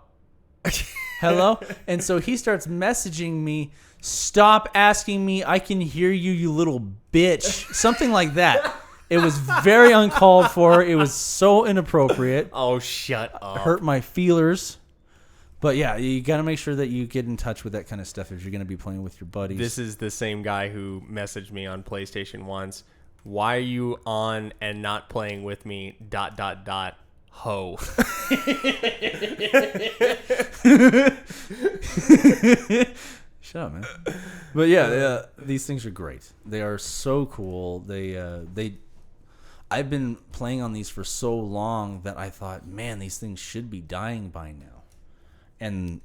Hello? And so he starts messaging me, stop asking me, I can hear you, you little bitch. Something like that. It was very uncalled for. It was so inappropriate. Oh, shut up. Hurt my feelers. But yeah, you got to make sure that you get in touch with that kind of stuff if you're going to be playing with your buddies. This is the same guy who messaged me on PlayStation once. Why are you on and not playing with me? ... Ho. Shut up, man. But yeah, these things are great. They are so cool. I've been playing on these for so long that I thought, man, these things should be dying by now. And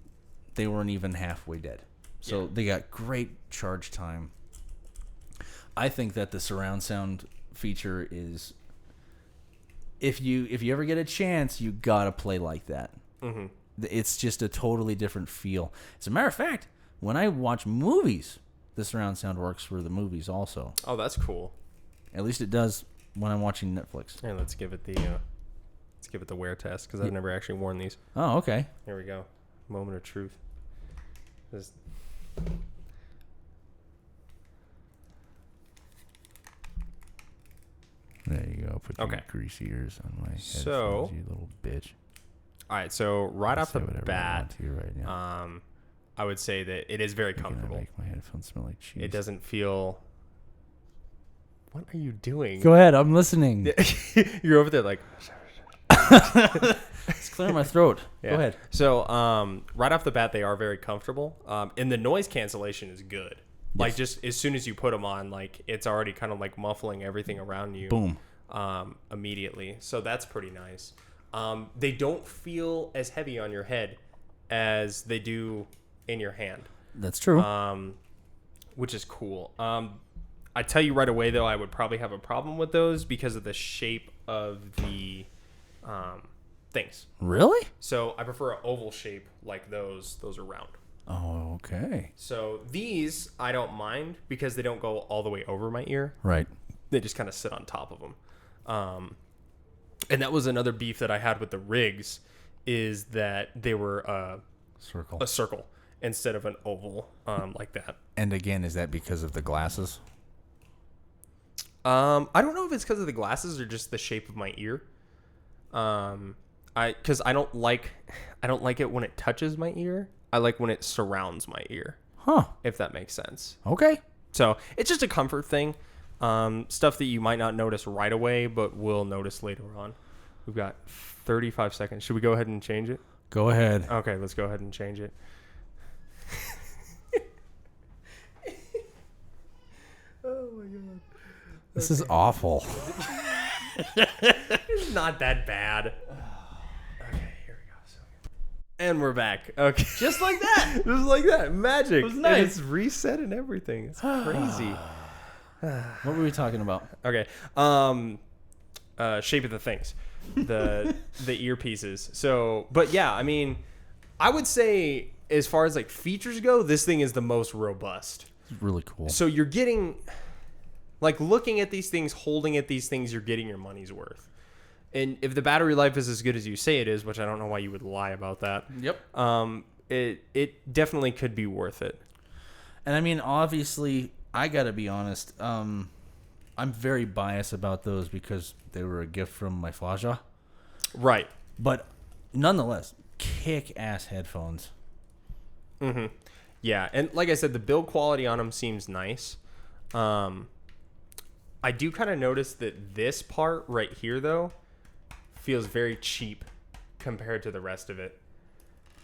they weren't even halfway dead. So they got great charge time. I think that the surround sound feature is, if you ever get a chance, you gotta play like that. Mm-hmm. It's just a totally different feel. As a matter of fact, when I watch movies, the surround sound works for the movies also. Oh, that's cool. At least it does when I'm watching Netflix. Here, let's give it the wear test because I've never actually worn these. Oh, okay. Here we go. Moment of truth. This, There you go. Put Okay. your greasy ears on my headphones, So- you little bitch. all right, so right off the Say whatever I bat, want to you right now. I would say that it is very You're gonna comfortable. make my headphones smell like cheese. It doesn't feel. What are you doing? Go ahead. I'm listening. You're over there like. It's clearing my throat. Yeah. Go ahead. So, right off the bat, they are very comfortable, and the noise cancellation is good. Like, just as soon as you put them on, like it's already kind of like muffling everything around you. Boom. Immediately. So that's pretty nice. They don't feel as heavy on your head as they do in your hand, That's true. which is cool. I tell you right away, though, I would probably have a problem with those because of the shape of the things. Really? So I prefer an oval shape like those. Those are round. Oh, okay. So these I don't mind because they don't go all the way over my ear. Right. They just kind of sit on top of them. And that was another beef that I had with the rigs, is that they were Circle. a circle instead of an oval like that. And again, is that because of the glasses? I don't know if it's because of the glasses or just the shape of my ear. Because I don't like it when it touches my ear. I like when it surrounds my ear, Huh. if that makes sense. Okay. So it's just a comfort thing. Stuff that you might not notice right away, but will notice later on. We've got 35 seconds. Should we go ahead and change it? Go ahead. Okay, let's go ahead and change it. Oh my god. This is awful. It's not that bad. Okay, here we go. And we're back. Okay. Just like that. Just like that. Magic. It was nice. And it's reset and everything. It's crazy. What were we talking about? Okay. Shape of the things. The earpieces. So, but yeah, I mean, I would say as far as like features go, this thing is the most robust. It's really cool. So you're getting, like, looking at these things, holding at these things, you're getting your money's worth. And if the battery life is as good as you say it is, which I don't know why you would lie about that. Yep. It definitely could be worth it. And I mean, obviously, I gotta be honest. I'm very biased about those because they were a gift from my Faja. Right. But nonetheless, kick-ass headphones. Mm-hmm. Yeah, and like I said, the build quality on them seems nice. I do kind of notice that this part right here, though, feels very cheap compared to the rest of it.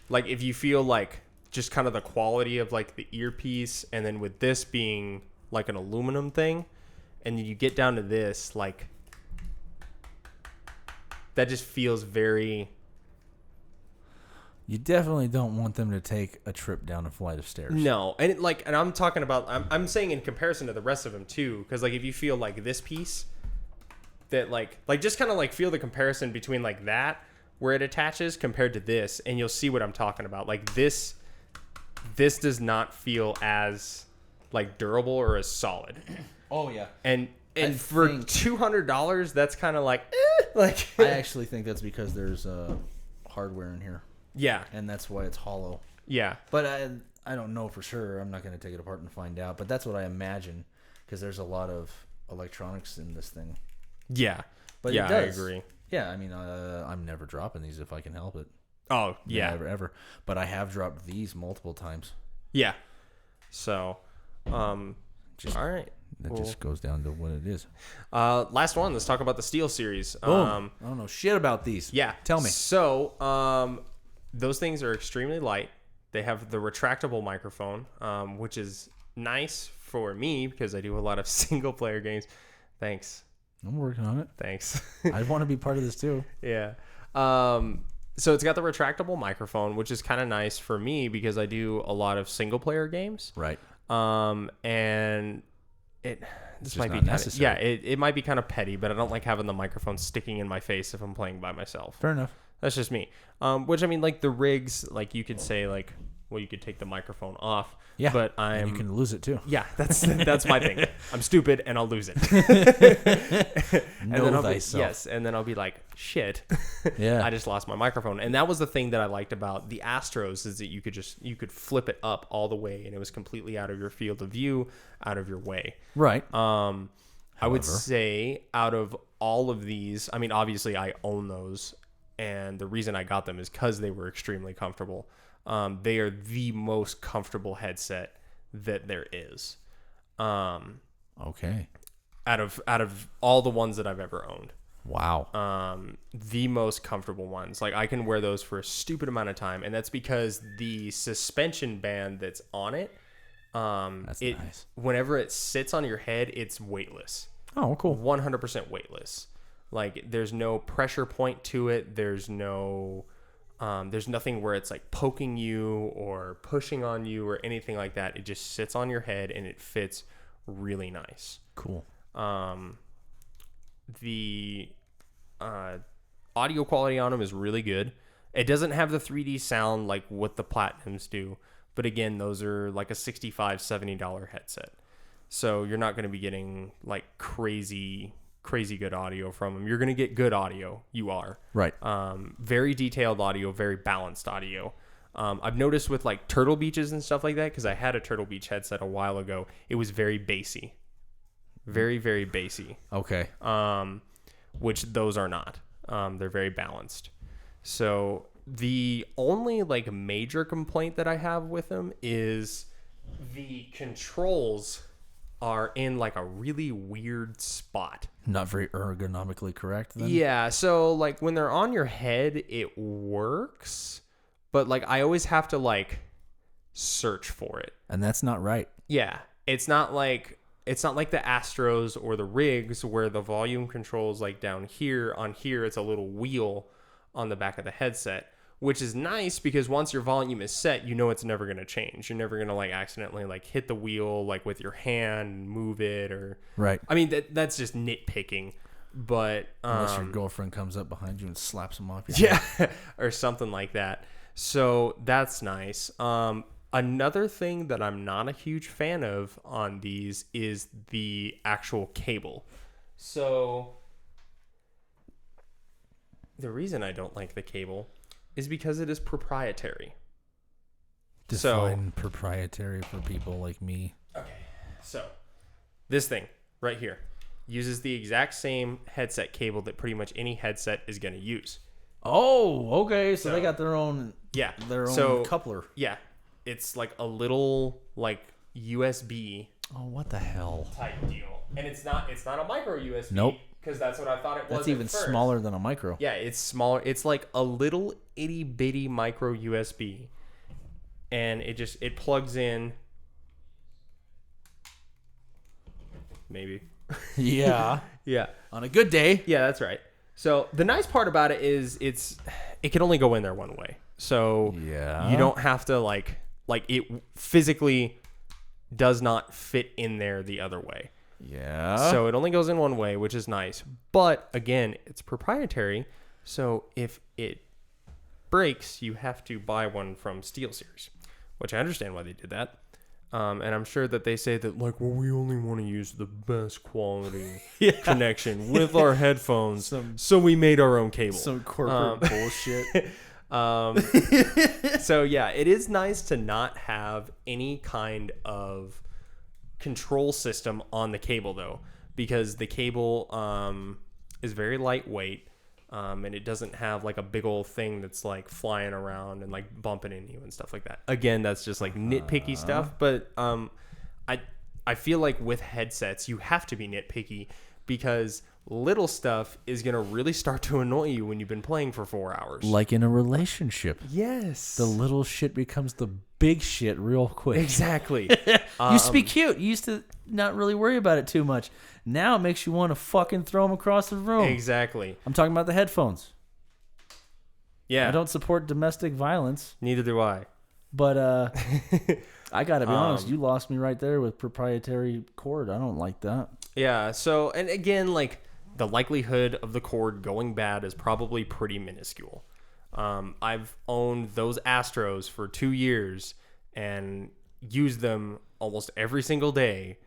Like, if you feel like just kind of the quality of like the earpiece, and then with this being like an aluminum thing, and then you get down to this, like, that just feels very... You definitely don't want them to take a trip down a flight of stairs. No, and and I'm talking about, I'm saying in comparison to the rest of them too, because like if you feel like this piece, that like just kind of like feel the comparison between like that where it attaches compared to this, and you'll see what I'm talking about. Like this does not feel as like durable or as solid. Oh yeah. And I for think- $200, that's kind of like like I actually think that's because there's hardware in here, yeah, and that's why it's hollow. yeah. But I don't know for sure. I'm not going to take it apart and find out. But that's what I imagine, because there's a lot of electronics in this thing. Yeah. But yeah, it does. I agree. Yeah, I mean, I'm never dropping these if I can help it. Oh, yeah. Never, ever. But I have dropped these multiple times. Yeah. So, Just, all right. That Cool. just goes down to what it is. Last one. Let's talk about the Steel series. Boom. I don't know shit about these. Yeah. Tell me. So, those things are extremely light. They have the retractable microphone, which is nice for me because I do a lot of single player games. Thanks. I'm working on it. Thanks. I want to be part of this too. Yeah. So it's got the retractable microphone, which is kind of nice for me because I do a lot of single player games. Right. And this just might be not kind of, necessary. yeah, it might be kind of petty, but I don't like having the microphone sticking in my face if I'm playing by myself. Fair enough. That's just me. Which I mean, like the rigs, like you could say, like well, you could take the microphone off. Yeah, but and you can lose it too. Yeah, that's my thing. I'm stupid and I'll lose it. And Know then I'll thyself. Yes, and then I'll be like, shit. Yeah. I just lost my microphone. And that was the thing that I liked about the Astros is that you could flip it up all the way and it was completely out of your field of view, out of your way. Right. I would say out of all of these, I mean, obviously I own those, and the reason I got them is because they were extremely comfortable. They are the most comfortable headset that there is. Okay. Out of all the ones that I've ever owned. Wow. The most comfortable ones. Like I can wear those for a stupid amount of time, and that's because the suspension band that's on it, That's nice. whenever it sits on your head, it's weightless. Oh, cool. 100% weightless. Like there's no pressure point to it. There's nothing where it's like poking you or pushing on you or anything like that. It just sits on your head and it fits really nice. Cool. The audio quality on them is really good. It doesn't have the 3D sound like what the Platinums do, but again, those are like a $65, $70 headset. So you're not going to be getting like crazy good audio from them. You're going to get good audio. You are. Right. Very detailed audio, very balanced audio. I've noticed with like Turtle Beaches and stuff like that, because I had a Turtle Beach headset a while ago, it was very bassy. Very, very bassy. Okay. Which those are not. They're very balanced. So the only like major complaint that I have with them is the controls are in like a really weird spot. Not very ergonomically correct then? Yeah, so like when they're on your head, it works, but like I always have to like search for it. And that's not right. Yeah, it's not like the Astros or the Rigs where the volume controls like down here. On here, it's a little wheel on the back of the headset, which is nice because once your volume is set, you know it's never going to change. You're never going to like accidentally like hit the wheel like with your hand and move it or right. I mean that's just nitpicking, but unless your girlfriend comes up behind you and slaps them off your yeah, or something like that. So that's nice. Another thing that I'm not a huge fan of on these is the actual cable. So the reason I don't like the cable is because it is proprietary. Define proprietary for people like me. Okay, so this thing right here uses the exact same headset cable that pretty much any headset is going to use. Oh, okay. So they So- got their own Yeah. coupler. Yeah. It's like a little like USB Oh, what the hell? type deal. And it's not a micro USB. Nope. Because that's what I thought it was. That's at even first. smaller than a micro. Yeah, it's smaller. It's like a little itty bitty micro USB. And it plugs in. Maybe. Yeah. Yeah. On a good day. Yeah, that's right. So the nice part about it is it can only go in there one way. So Yeah. you don't have to like it physically does not fit in there the other way. Yeah. So it only goes in one way, which is nice. But again, it's proprietary. So if it breaks, you have to buy one from SteelSeries, which I understand why they did that. And I'm sure that they say that like, well, we only want to use the best quality connection with our headphones. So we made our own cable. some corporate bullshit. So yeah, it is nice to not have any kind of control system on the cable though, because the cable is very lightweight, and it doesn't have like a big old thing that's like flying around and like bumping into you and stuff like that. Again, that's just like nitpicky stuff, but I feel like with headsets you have to be nitpicky because little stuff is going to really start to annoy you when you've been playing for 4 hours. Like in a relationship. Yes. The little shit becomes the big shit real quick. Exactly. Used to be cute. You used to not really worry about it too much. Now it makes you want to fucking throw them across the room. Exactly. I'm talking about the headphones. Yeah. I don't support domestic violence, Neither do I. but I gotta be honest. You lost me right there with proprietary cord. I don't like that. Yeah. So, and again, like the likelihood of the cord going bad is probably pretty minuscule. I've owned those Astros for 2 years and used them almost every single day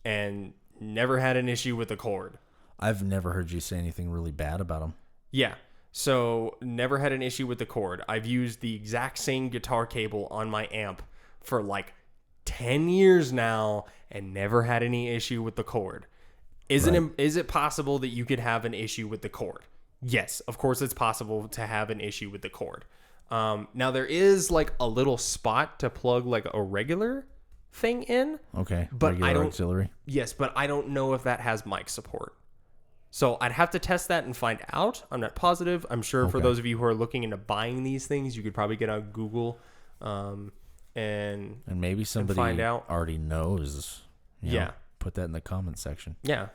and never had an issue with the cord. I've never heard you say anything really bad about them. Yeah. So never had an issue with the cord. I've used the exact same guitar cable on my amp for like 10 years now and never had any issue with the cord. Is it possible that you could have an issue with the cord? Yes, of course it's possible to have an issue with the cord. Now there is like a little spot to plug like a regular thing in. Okay. But regular I don't. auxiliary. Yes, but I don't know if that has mic support. So I'd have to test that and find out. I'm not positive. I'm sure for those of you who are looking into buying these things, you could probably get on Google and maybe somebody find out. already knows. You know, Yeah. put that in the comment section. Yeah.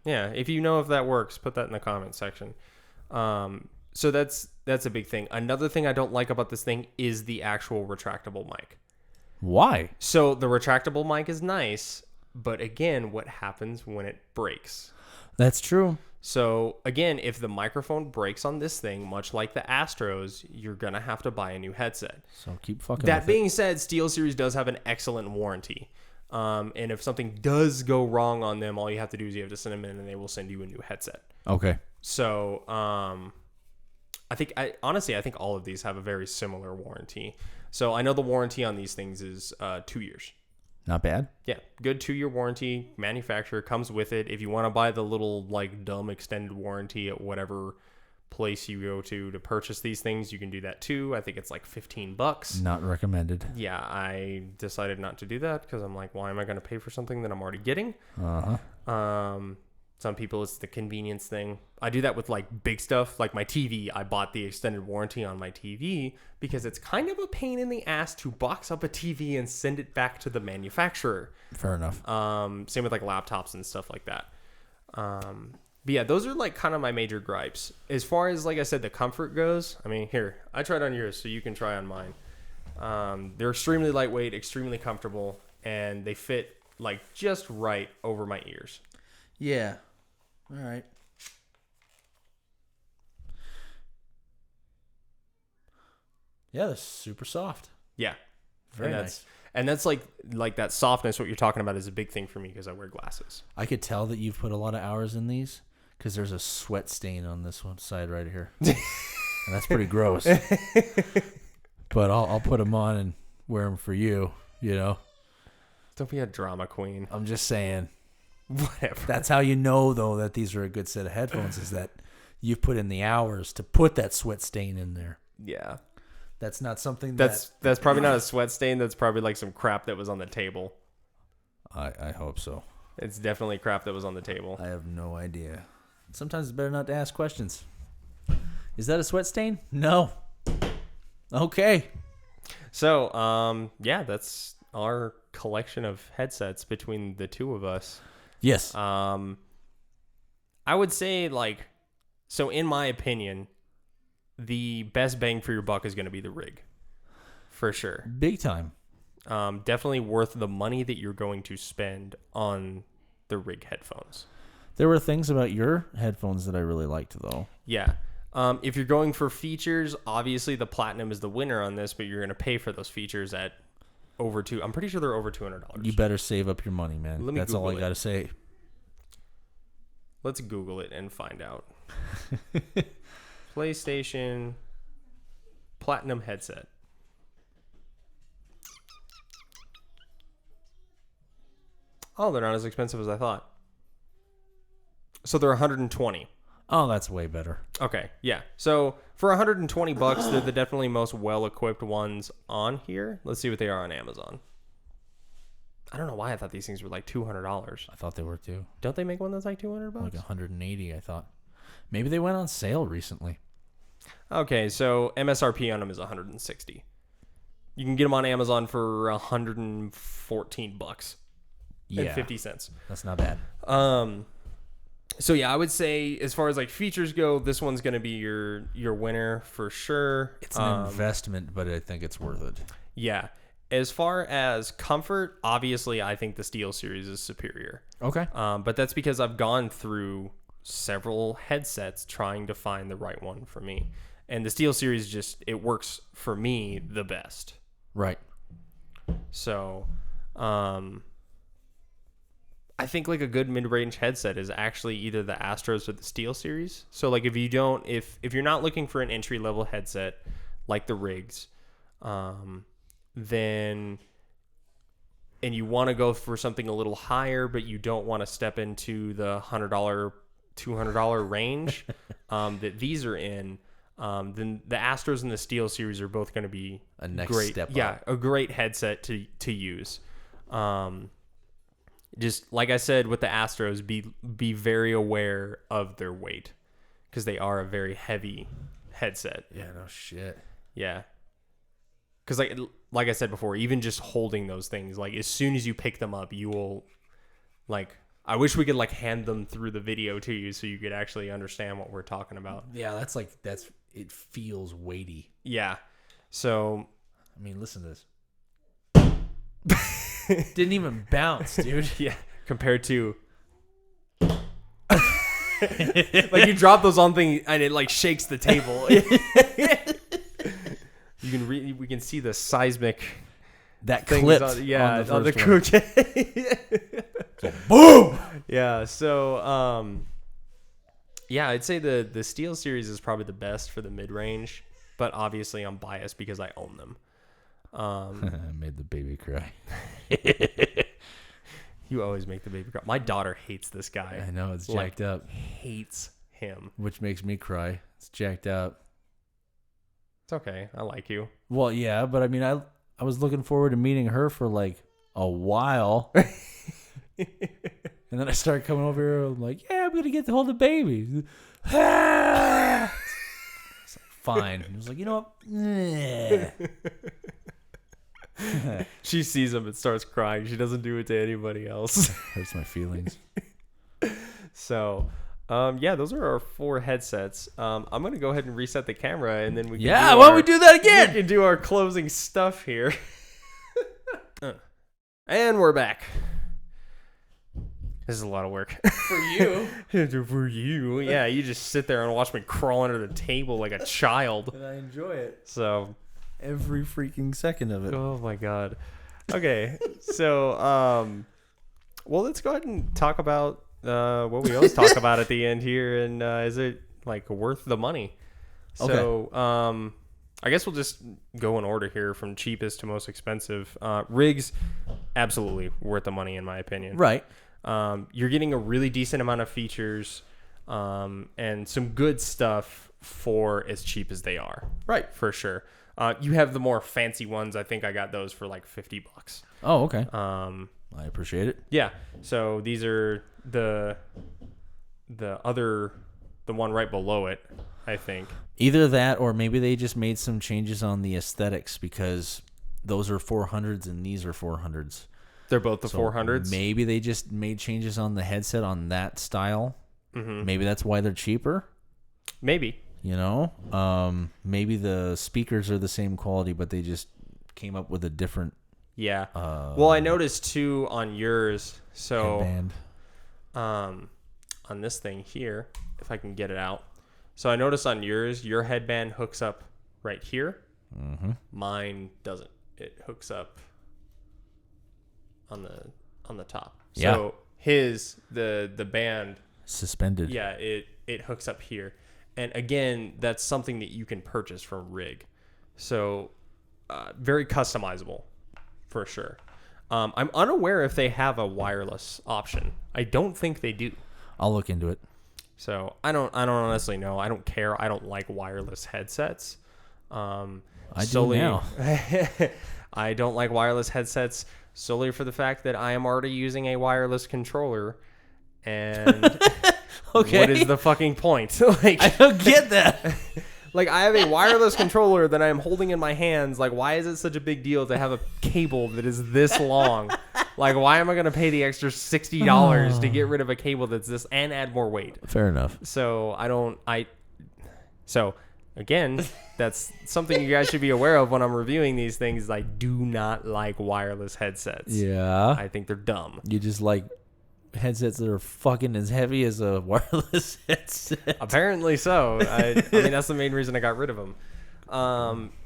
If you know if that works, put that in the comment section. So that's a big thing. Another thing I don't like about this thing is the actual retractable mic. Why? So the retractable mic is nice, but again, what happens when it breaks? That's true. So again, if the microphone breaks on this thing, much like the Astros, you're going to have to buy a new headset. So keep fucking That with being said, SteelSeries does have an excellent warranty. And if something does go wrong on them, all you have to do is you have to send them in and they will send you a new headset. it. Okay. So I think all of these have a very similar warranty. So I know the warranty on these things is 2 years. Not bad. Yeah, good 2-year warranty. Manufacturer comes with it. If you want to buy the little like dumb extended warranty at whatever place you go to purchase these things, you can do that too. I think it's like $15. Not recommended. Yeah, I decided not to do that because I'm like, why am I going to pay for something that I'm already getting? Some people, it's the convenience thing. I do that with like big stuff, like my TV. I bought the extended warranty on my TV because it's kind of a pain in the ass to box up a TV and send it back to the manufacturer. Fair enough. Same with like laptops and stuff like that. But yeah, those are like kind of my major gripes. As far as, like I said, the comfort goes, I mean, here, I tried on yours so you can try on mine. They're extremely lightweight, extremely comfortable, and they fit like just right over my ears. Yeah. All right. Yeah, they're super soft. Yeah. Very and nice. And that's like that softness, what you're talking about, is a big thing for me because I wear glasses. I could tell that you've put a lot of hours in these because there's a sweat stain on this one side right here. And that's pretty gross. But I'll put them on and wear them for you, you know. Don't be a drama queen. I'm just saying. Whatever. That's how you know, though, that these are a good set of headphones, is that you've put in the hours to put that sweat stain in there. Yeah. That's not something That's probably not a sweat stain. That's probably like some crap that was on the table. I hope so. It's definitely crap that was on the table. I have no idea. Sometimes it's better not to ask questions. Is that a sweat stain? No. Okay. So, yeah, that's our collection of headsets between the two of us. Yes. I would say, like, so in my opinion, the best bang for your buck is going to be the Rig, for sure. Big time. Definitely worth the money that you're going to spend on the Rig headphones. There were things about your headphones that I really liked, though. Yeah. If you're going for features, obviously the Platinum is the winner on this, but you're going to pay for those features at I'm pretty sure they're over $200. You better save up your money, man. That's all I got to say. Let's Google it and find out. PlayStation Platinum headset. Oh, they're not as expensive as I thought. So they're $120. Oh, that's way better. Okay, yeah. So for $120, they're the definitely most well-equipped ones on here. Let's see what they are on Amazon. I don't know why I thought these things were like $200. I thought they were too. Don't they make one that's like $200? Like 180, I thought. Maybe they went on sale recently. Okay, so MSRP on them is $160. You can get them on Amazon for $114 Yeah, and 50 cents. That's not bad. So yeah, I would say as far as like features go, this one's going to be your winner for sure. It's an investment, but I think it's worth it. Yeah. As far as comfort, obviously I think the SteelSeries is superior. Okay. But that's because I've gone through several headsets trying to find the right one for me. And the Steel Series it works for me the best. Right. So, I think like a good mid-range headset is actually either the Astros or the Steel Series. So like if you're not looking for an entry-level headset like the Rigs, then and you want to go for something a little higher, but you don't want to step into the $100, $200 range that these are in, then the Astros and the Steel Series are both going to be A next great, step yeah, up. a great headset to use. Just like I said with the Astros, be very aware of their weight because they are a very heavy headset. Yeah, no shit. Yeah. Because like I said before, even just holding those things, like as soon as you pick them up, you will like. I wish we could like hand them through the video to you so you could actually understand what we're talking about. Yeah, it feels weighty. Yeah. So I mean, listen to this. Didn't even bounce, dude. yeah, compared to like you drop those on thing and it like shakes the table. You can we can see the seismic That things clipped on on the the first one. boom. Yeah, so yeah, I'd say the Steel Series is probably the best for the mid-range, but obviously I'm biased because I own them. I made the baby cry. You always make the baby cry. My daughter hates this guy. I know, it's Like, jacked up. Hates him. Which makes me cry. It's jacked up. It's okay. I like you. Well, yeah, but I mean, I was looking forward to meeting her for like a while. And then I started coming over here. I'm like, yeah, I'm going to get to hold the baby. It's like, fine. He was like, you know what? Nah. She sees him and starts crying. She doesn't do it to anybody else. Hurts my feelings. So, yeah, those are our 4 headsets. I'm going to go ahead and reset the camera and then we can Yeah, why don't we do that we again? can do our closing stuff here. And we're back. This is a lot of work. For you. For you. Yeah, you just sit there and watch me crawl under the table like a child. And I enjoy it. So, Every freaking second of it. oh my god. Okay, so well, let's go ahead and talk about what we always talk about at the end here, and is it like worth the money? So, I guess we'll just go in order here from cheapest to most expensive. Rigs, absolutely worth the money in my opinion. Right. You're getting a really decent amount of features, and some good stuff for as cheap as they are. Right. For sure. You have the more fancy ones. I think I got those for like $50. Oh, okay. I appreciate it. Yeah. So these are the one right below it, I think. Either that or maybe they just made some changes on the aesthetics because those are 400s and these are 400s. They're both the So 400s. Maybe they just made changes on the headset on that style. Mm-hmm. Maybe that's why they're cheaper. Maybe. You know, maybe the speakers are the same quality, but they just came up with a different Yeah. Well, I noticed too on yours. So headband. on this thing here, if I can get it out. So I noticed on yours, your headband hooks up right here. Mm-hmm. Mine doesn't. It hooks up on the top. Yeah. So his the band, Suspended. yeah, it hooks up here. And again, that's something that you can purchase from Rig. So very customizable for sure. I'm unaware if they have a wireless option. I don't think they do. I'll look into it. So I don't honestly know. I don't care. I don't like wireless headsets. I do now. I don't like wireless headsets solely for the fact that I am already using a wireless controller. And Okay. what is the fucking point? Like, I don't get that. like I have a wireless controller that I am holding in my hands. Like, why is it such a big deal to have a cable that is this long? Like, why am I going to pay the extra $60 to get rid of a cable that's this and add more weight? Fair enough. So so again, that's something you guys should be aware of when I'm reviewing these things. I do not like wireless headsets. Yeah. I think they're dumb. You just like headsets that are fucking as heavy as a wireless headset. Apparently so. I mean, that's the main reason I got rid of them.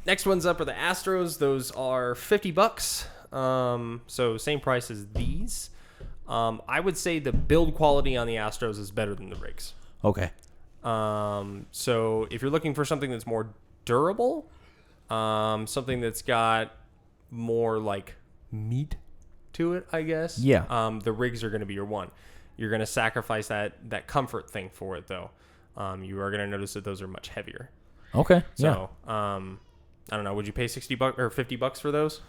Next ones up are the Astros. Those are $50. So same price as these. I would say the build quality on the Astros is better than the rigs. Okay. So if you're looking for something that's more durable, something that's got more like meat to it, I guess. Yeah. The rigs are going to be your one. You're going to sacrifice that comfort thing for it, though. You are going to notice that those are much heavier. Okay. So, I don't know. Would you pay $60 or $50 for those?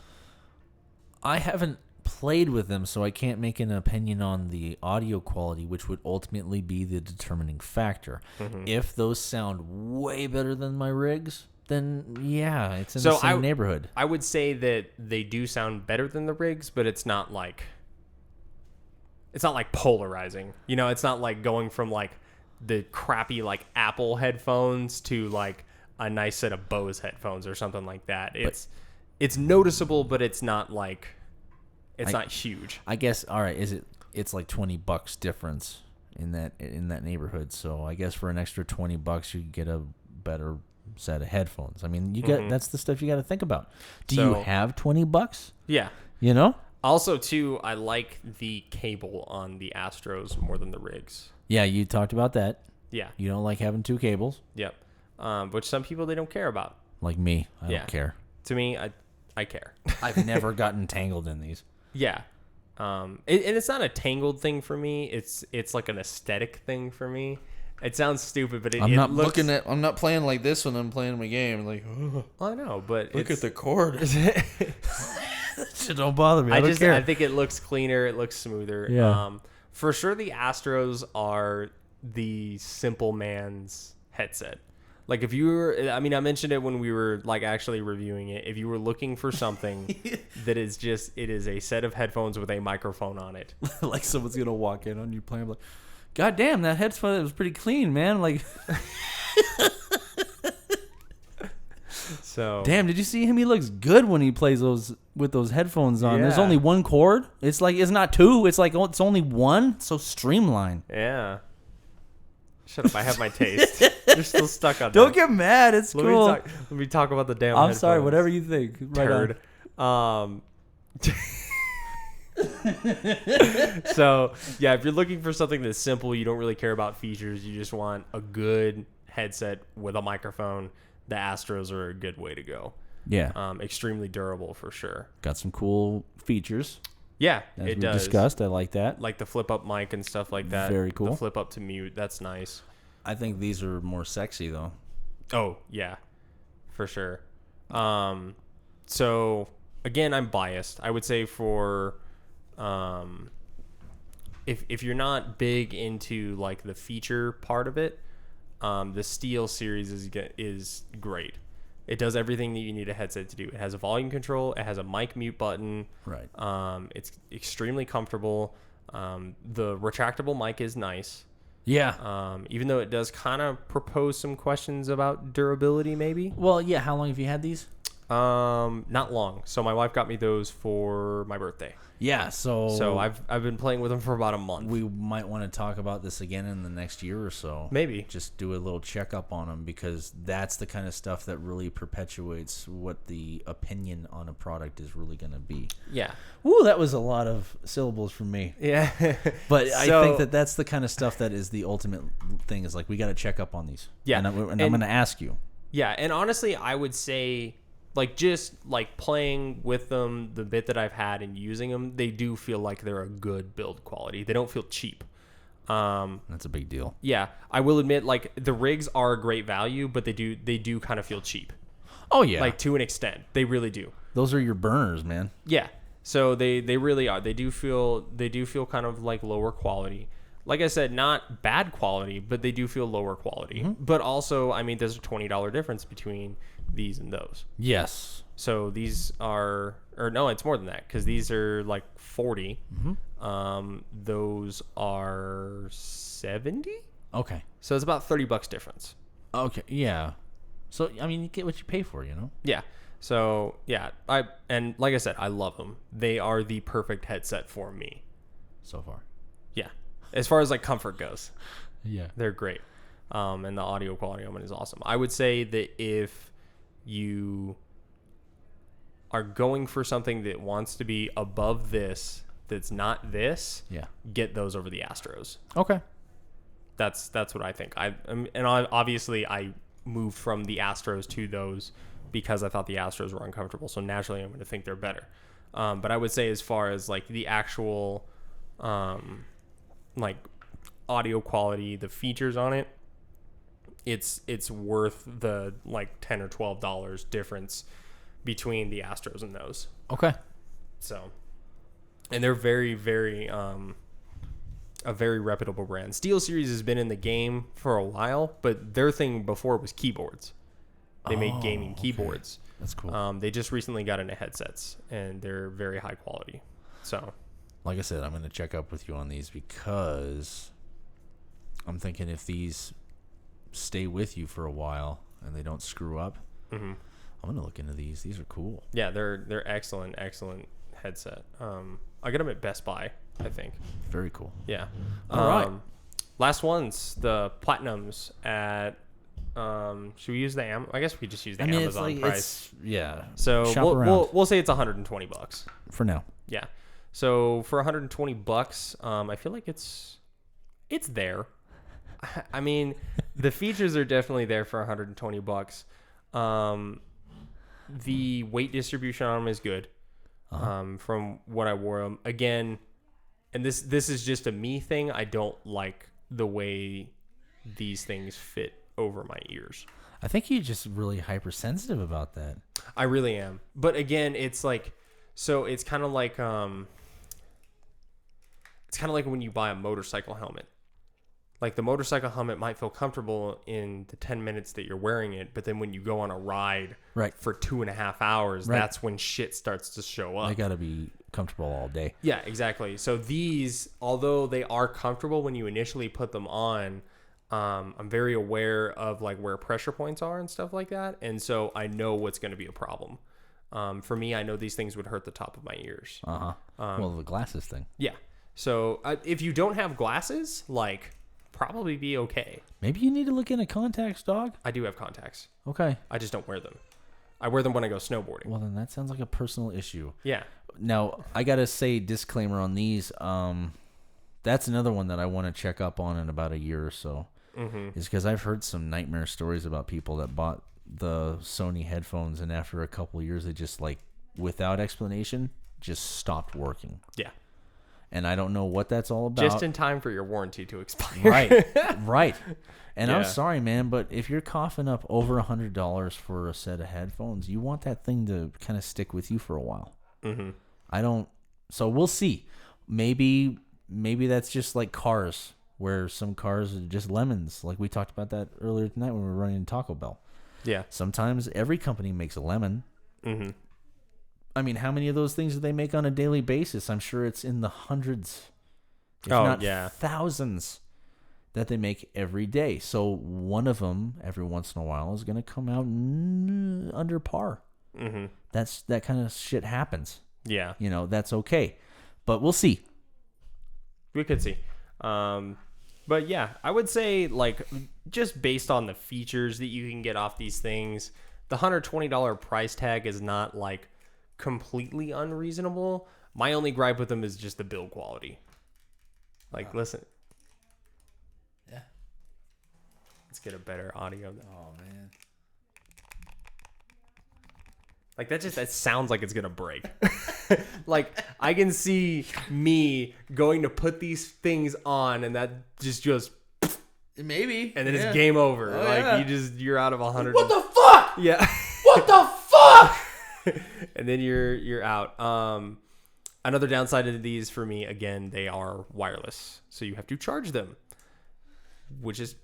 I haven't played with them, so I can't make an opinion on the audio quality, which would ultimately be the determining factor. Mm-hmm. If those sound way better than my rigs, then yeah, it's in the same neighborhood. I would say that they do sound better than the rigs, but it's not like polarizing. You know, it's not like going from like the crappy like Apple headphones to like a nice set of Bose headphones or something like that. It's noticeable, but it's not like not huge. I guess all right, it's like $20 difference in that neighborhood. So I guess for an extra $20 you get a better set of headphones. I mean, that's the stuff you got to think about. Do you have $20? Yeah. You know? Also, too, I like the cable on the Astros more than the rigs. Yeah, you talked about that. Yeah. You don't like having two cables. Yep. Which some people, they don't care about. Like me. I don't care. To me, I care. I've never gotten tangled in these. Yeah. And it's not a tangled thing for me. It's like an aesthetic thing for me. It sounds stupid, but I'm not playing like this when I'm playing my game. Like, I know, but look at the cord. Shit don't bother me. I think it looks cleaner. It looks smoother. Yeah. For sure, the Astros are the simple man's headset. Like if you were, I mean, I mentioned it when we were like actually reviewing it. If you were looking for something that is just, it is a set of headphones with a microphone on it. Like someone's gonna walk in on you playing. Like, God damn, that headphone was pretty clean, man. Like, so damn, did you see him? He looks good when he plays with those headphones on. There's Yeah. only one cord. It's like it's not two. It's like it's only one. So streamlined. Yeah. Shut up! I have my taste. You're still stuck on. Don't that. get mad. It's cool. Let me talk about the damn. I'm sorry. headphones. Whatever you think. Right Turd. on. So yeah, if you're looking for something that's simple, you don't really care about features, you just want a good headset with a microphone, the Astros are a good way to go. Yeah. Extremely durable for sure. Got some cool features. Yeah, As it we does. discussed. I like that. Like the flip up mic and stuff like that. Very cool. The flip up to mute, that's nice. I think these are more sexy though. Oh yeah, for sure. So again, I'm biased. I would say for if you're not big into like the feature part of it, the Steel series is great. It does everything that you need a headset to do. It has a volume control. It has a mic mute button. Right. It's extremely comfortable. The retractable mic is nice. Yeah. Even though it does kind of propose some questions about durability, maybe. Well, yeah. How long have you had these? Not long. So my wife got me those for my birthday. Yeah. So I've been playing with them for about a month. We might want to talk about this again in the next year or so. Maybe. Just do a little checkup on them because that's the kind of stuff that really perpetuates what the opinion on a product is really going to be. Yeah. Ooh, that was a lot of syllables from me. Yeah. But I think that's the kind of stuff that is the ultimate thing is like we got to check up on these. Yeah. And I'm going to ask you. Yeah. And honestly, I would say like just like playing with them the bit that I've had and using them, they do feel like they're a good build quality. They don't feel cheap. That's a big deal. Yeah, I will admit like the rigs are a great value, but they do kind of feel cheap. Oh yeah. Like to an extent, they really do. Those are your burners, man. Yeah. So they really are. They do feel kind of like lower quality. Like I said, not bad quality, but they do feel lower quality. Mm-hmm. But also, I mean, there's a $20 difference between these and those. Yes. So these are, or no, it's more than that because these are like 40. Mm-hmm. Those are 70. Okay. So it's about $30 difference. Okay. Yeah. So I mean, you get what you pay for, you know. Yeah. So yeah, and like I said, I love them. They are the perfect headset for me. So far. Yeah. As far as like comfort goes, Yeah. they're great. And the audio quality on it is awesome. I would say that if you are going for something that wants to be above this, that's not this, Yeah. get those over the Astros. Okay. That's what I think. Obviously I moved from the Astros to those because I thought the Astros were uncomfortable. So naturally I'm going to think they're better. But I would say as far as like the actual like audio quality, the features on it, it's worth the like $10 or $12 difference between the Astros and those. Okay. So, and they're very, very a very reputable brand. SteelSeries has been in the game for a while, but their thing before was keyboards. They made gaming keyboards. That's cool. They just recently got into headsets, and they're very high quality. So, Like I said, I'm going to check up with you on these because I'm thinking if these stay with you for a while and they don't screw up, I'm going to look into these. These are cool. yeah, they're excellent headset. I got them at Best Buy, I think. Very cool. Yeah. All right. Last ones, the Platinums at. Should we use the I guess we just use the Amazon price. Yeah. So Shop around. we'll say it's $120. For now. Yeah. So for $120, I feel like it's there. I mean, the features are definitely there for $120. The weight distribution on them is good. From what I wore them again, and this is just a me thing. I don't like the way these things fit over my ears. I think you're just really hypersensitive about that. I really am. But again, it's like, so it's kind of like when you buy a motorcycle helmet. Like the motorcycle helmet might feel comfortable in the 10 minutes that you're wearing it, but then when you go on a ride for 2.5 hours, that's when shit starts to show up. They got to be comfortable all day. Yeah, exactly. So these, although they are comfortable when you initially put them on, I'm very aware of like where pressure points are and stuff like that. And so I know what's going to be a problem. For me, I know these things would hurt the top of my ears. Well, the glasses thing. Yeah. So if you don't have glasses, like probably be okay. Maybe you need to look into contacts, dog. I do have contacts. Okay. I just don't wear them. I wear them when I go snowboarding. Well, then that sounds like a personal issue. Yeah. Now, I got to say disclaimer on these. That's another one that I want to check up on in about a year or so. Is because I've heard some nightmare stories about people that bought the Sony headphones and after a couple of years, they just like, without explanation, just stopped working. Yeah. And I don't know what that's all about. Just in time for your warranty to expire. Right. And Yeah. I'm sorry, man, but if you're coughing up over $100 for a set of headphones, you want that thing to kind of stick with you for a while. I don't. So we'll see. Maybe that's just like cars, where some cars are just lemons. Like we talked about that earlier tonight when we were running Taco Bell. Yeah. Sometimes every company makes a lemon. I mean, how many of those things do they make on a daily basis? I'm sure it's in the hundreds, if not thousands, that they make every day. So one of them, every once in a while, is going to come out under par. That kind of shit happens. Yeah. You know, that's okay. But we'll see. We could see. But yeah, I would say like just based on the features that you can get off these things, the $120 price tag is not like completely unreasonable. My only gripe with them is just the build quality. Like, listen. Yeah. Let's get a better audio. Oh, man. Like that sounds like it's gonna break. Like I can see me going to put these things on and that just Maybe. and then it's game over. Oh, like yeah. you're out of 100. What the fuck? Yeah. What the fuck? And then you're out. Another downside of these for me, again, they are wireless, so you have to charge them, which is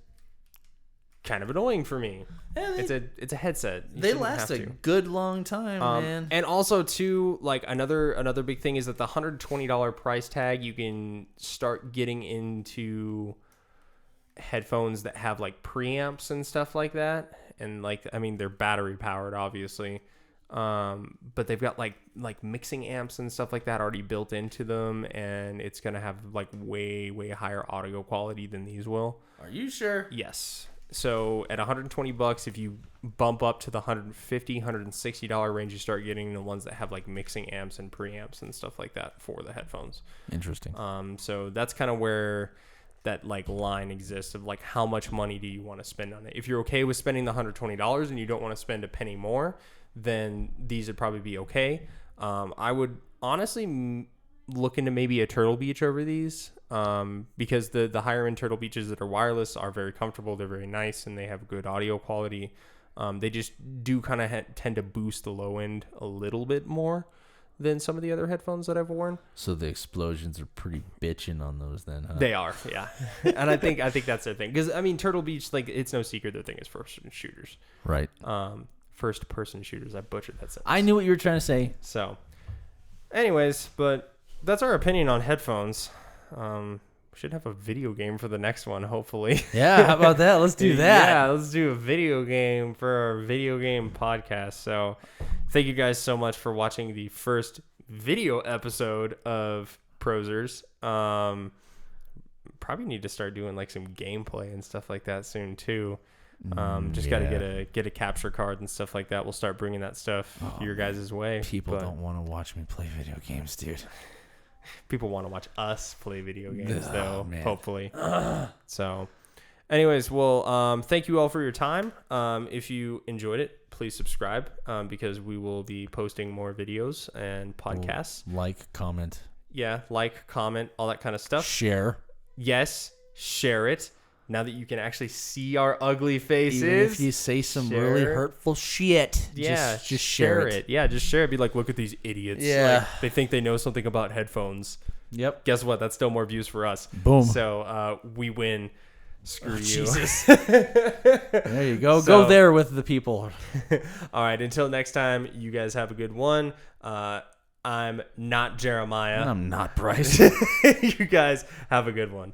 kind of annoying for me. Yeah, it's a headset. You they shouldn't last have a to. good long time, man. And also too, like another big thing is that the $120 price tag, you can start getting into headphones that have like preamps and stuff like that, and like I mean they're battery powered, obviously. But they've got like mixing amps and stuff like that already built into them, and it's gonna have like way higher audio quality than these will. Are you sure? Yes. So at $120, if you bump up to the $150, $160 range, you start getting the ones that have like mixing amps and preamps and stuff like that for the headphones. Interesting. So that's kind of where that like line exists of like how much money do you want to spend on it. If you're okay with spending the $120 and you don't want to spend a penny more, then these would probably be okay. I would honestly look into maybe a Turtle Beach over these, because the higher end Turtle Beaches that are wireless are very comfortable. They're very nice and they have good audio quality. They just do kind of tend to boost the low end a little bit more than some of the other headphones that I've worn. So the explosions are pretty bitching on those then, huh? They are, yeah. And I think that's their thing. Because, I mean, Turtle Beach, like, it's no secret their thing is first-person shooters. Right. First-person shooters. I butchered that sentence. I knew what you were trying to say. So, anyways, but that's our opinion on headphones. We should have a video game for the next one, hopefully. Yeah, how about that? Let's do that. Yeah, let's do a video game for our video game podcast. So, thank you guys so much for watching the first video episode of Prosers. Probably need to start doing like some gameplay and stuff like that soon too. Just got to get a capture card and stuff like that. We'll start bringing that stuff your guys' way. People don't want to watch me play video games, dude. People want to watch us play video games, though, man. hopefully. So, anyways, well, thank you all for your time. If you enjoyed it, please subscribe, because we will be posting more videos and podcasts. Like, comment. Yeah, like, comment, all that kind of stuff. Share. Yes, share it. Now that you can actually see our ugly faces. Even if you say some really hurtful shit, yeah, just share it. Yeah, just share it. Be like, look at these idiots. Yeah. Like, they think they know something about headphones. Yep. Guess what? That's still more views for us. Boom. So we win. Screw you. Jesus. There you go. So, go there with the people. All right. Until next time, you guys have a good one. I'm not Jeremiah. I'm not Bryce. You guys have a good one.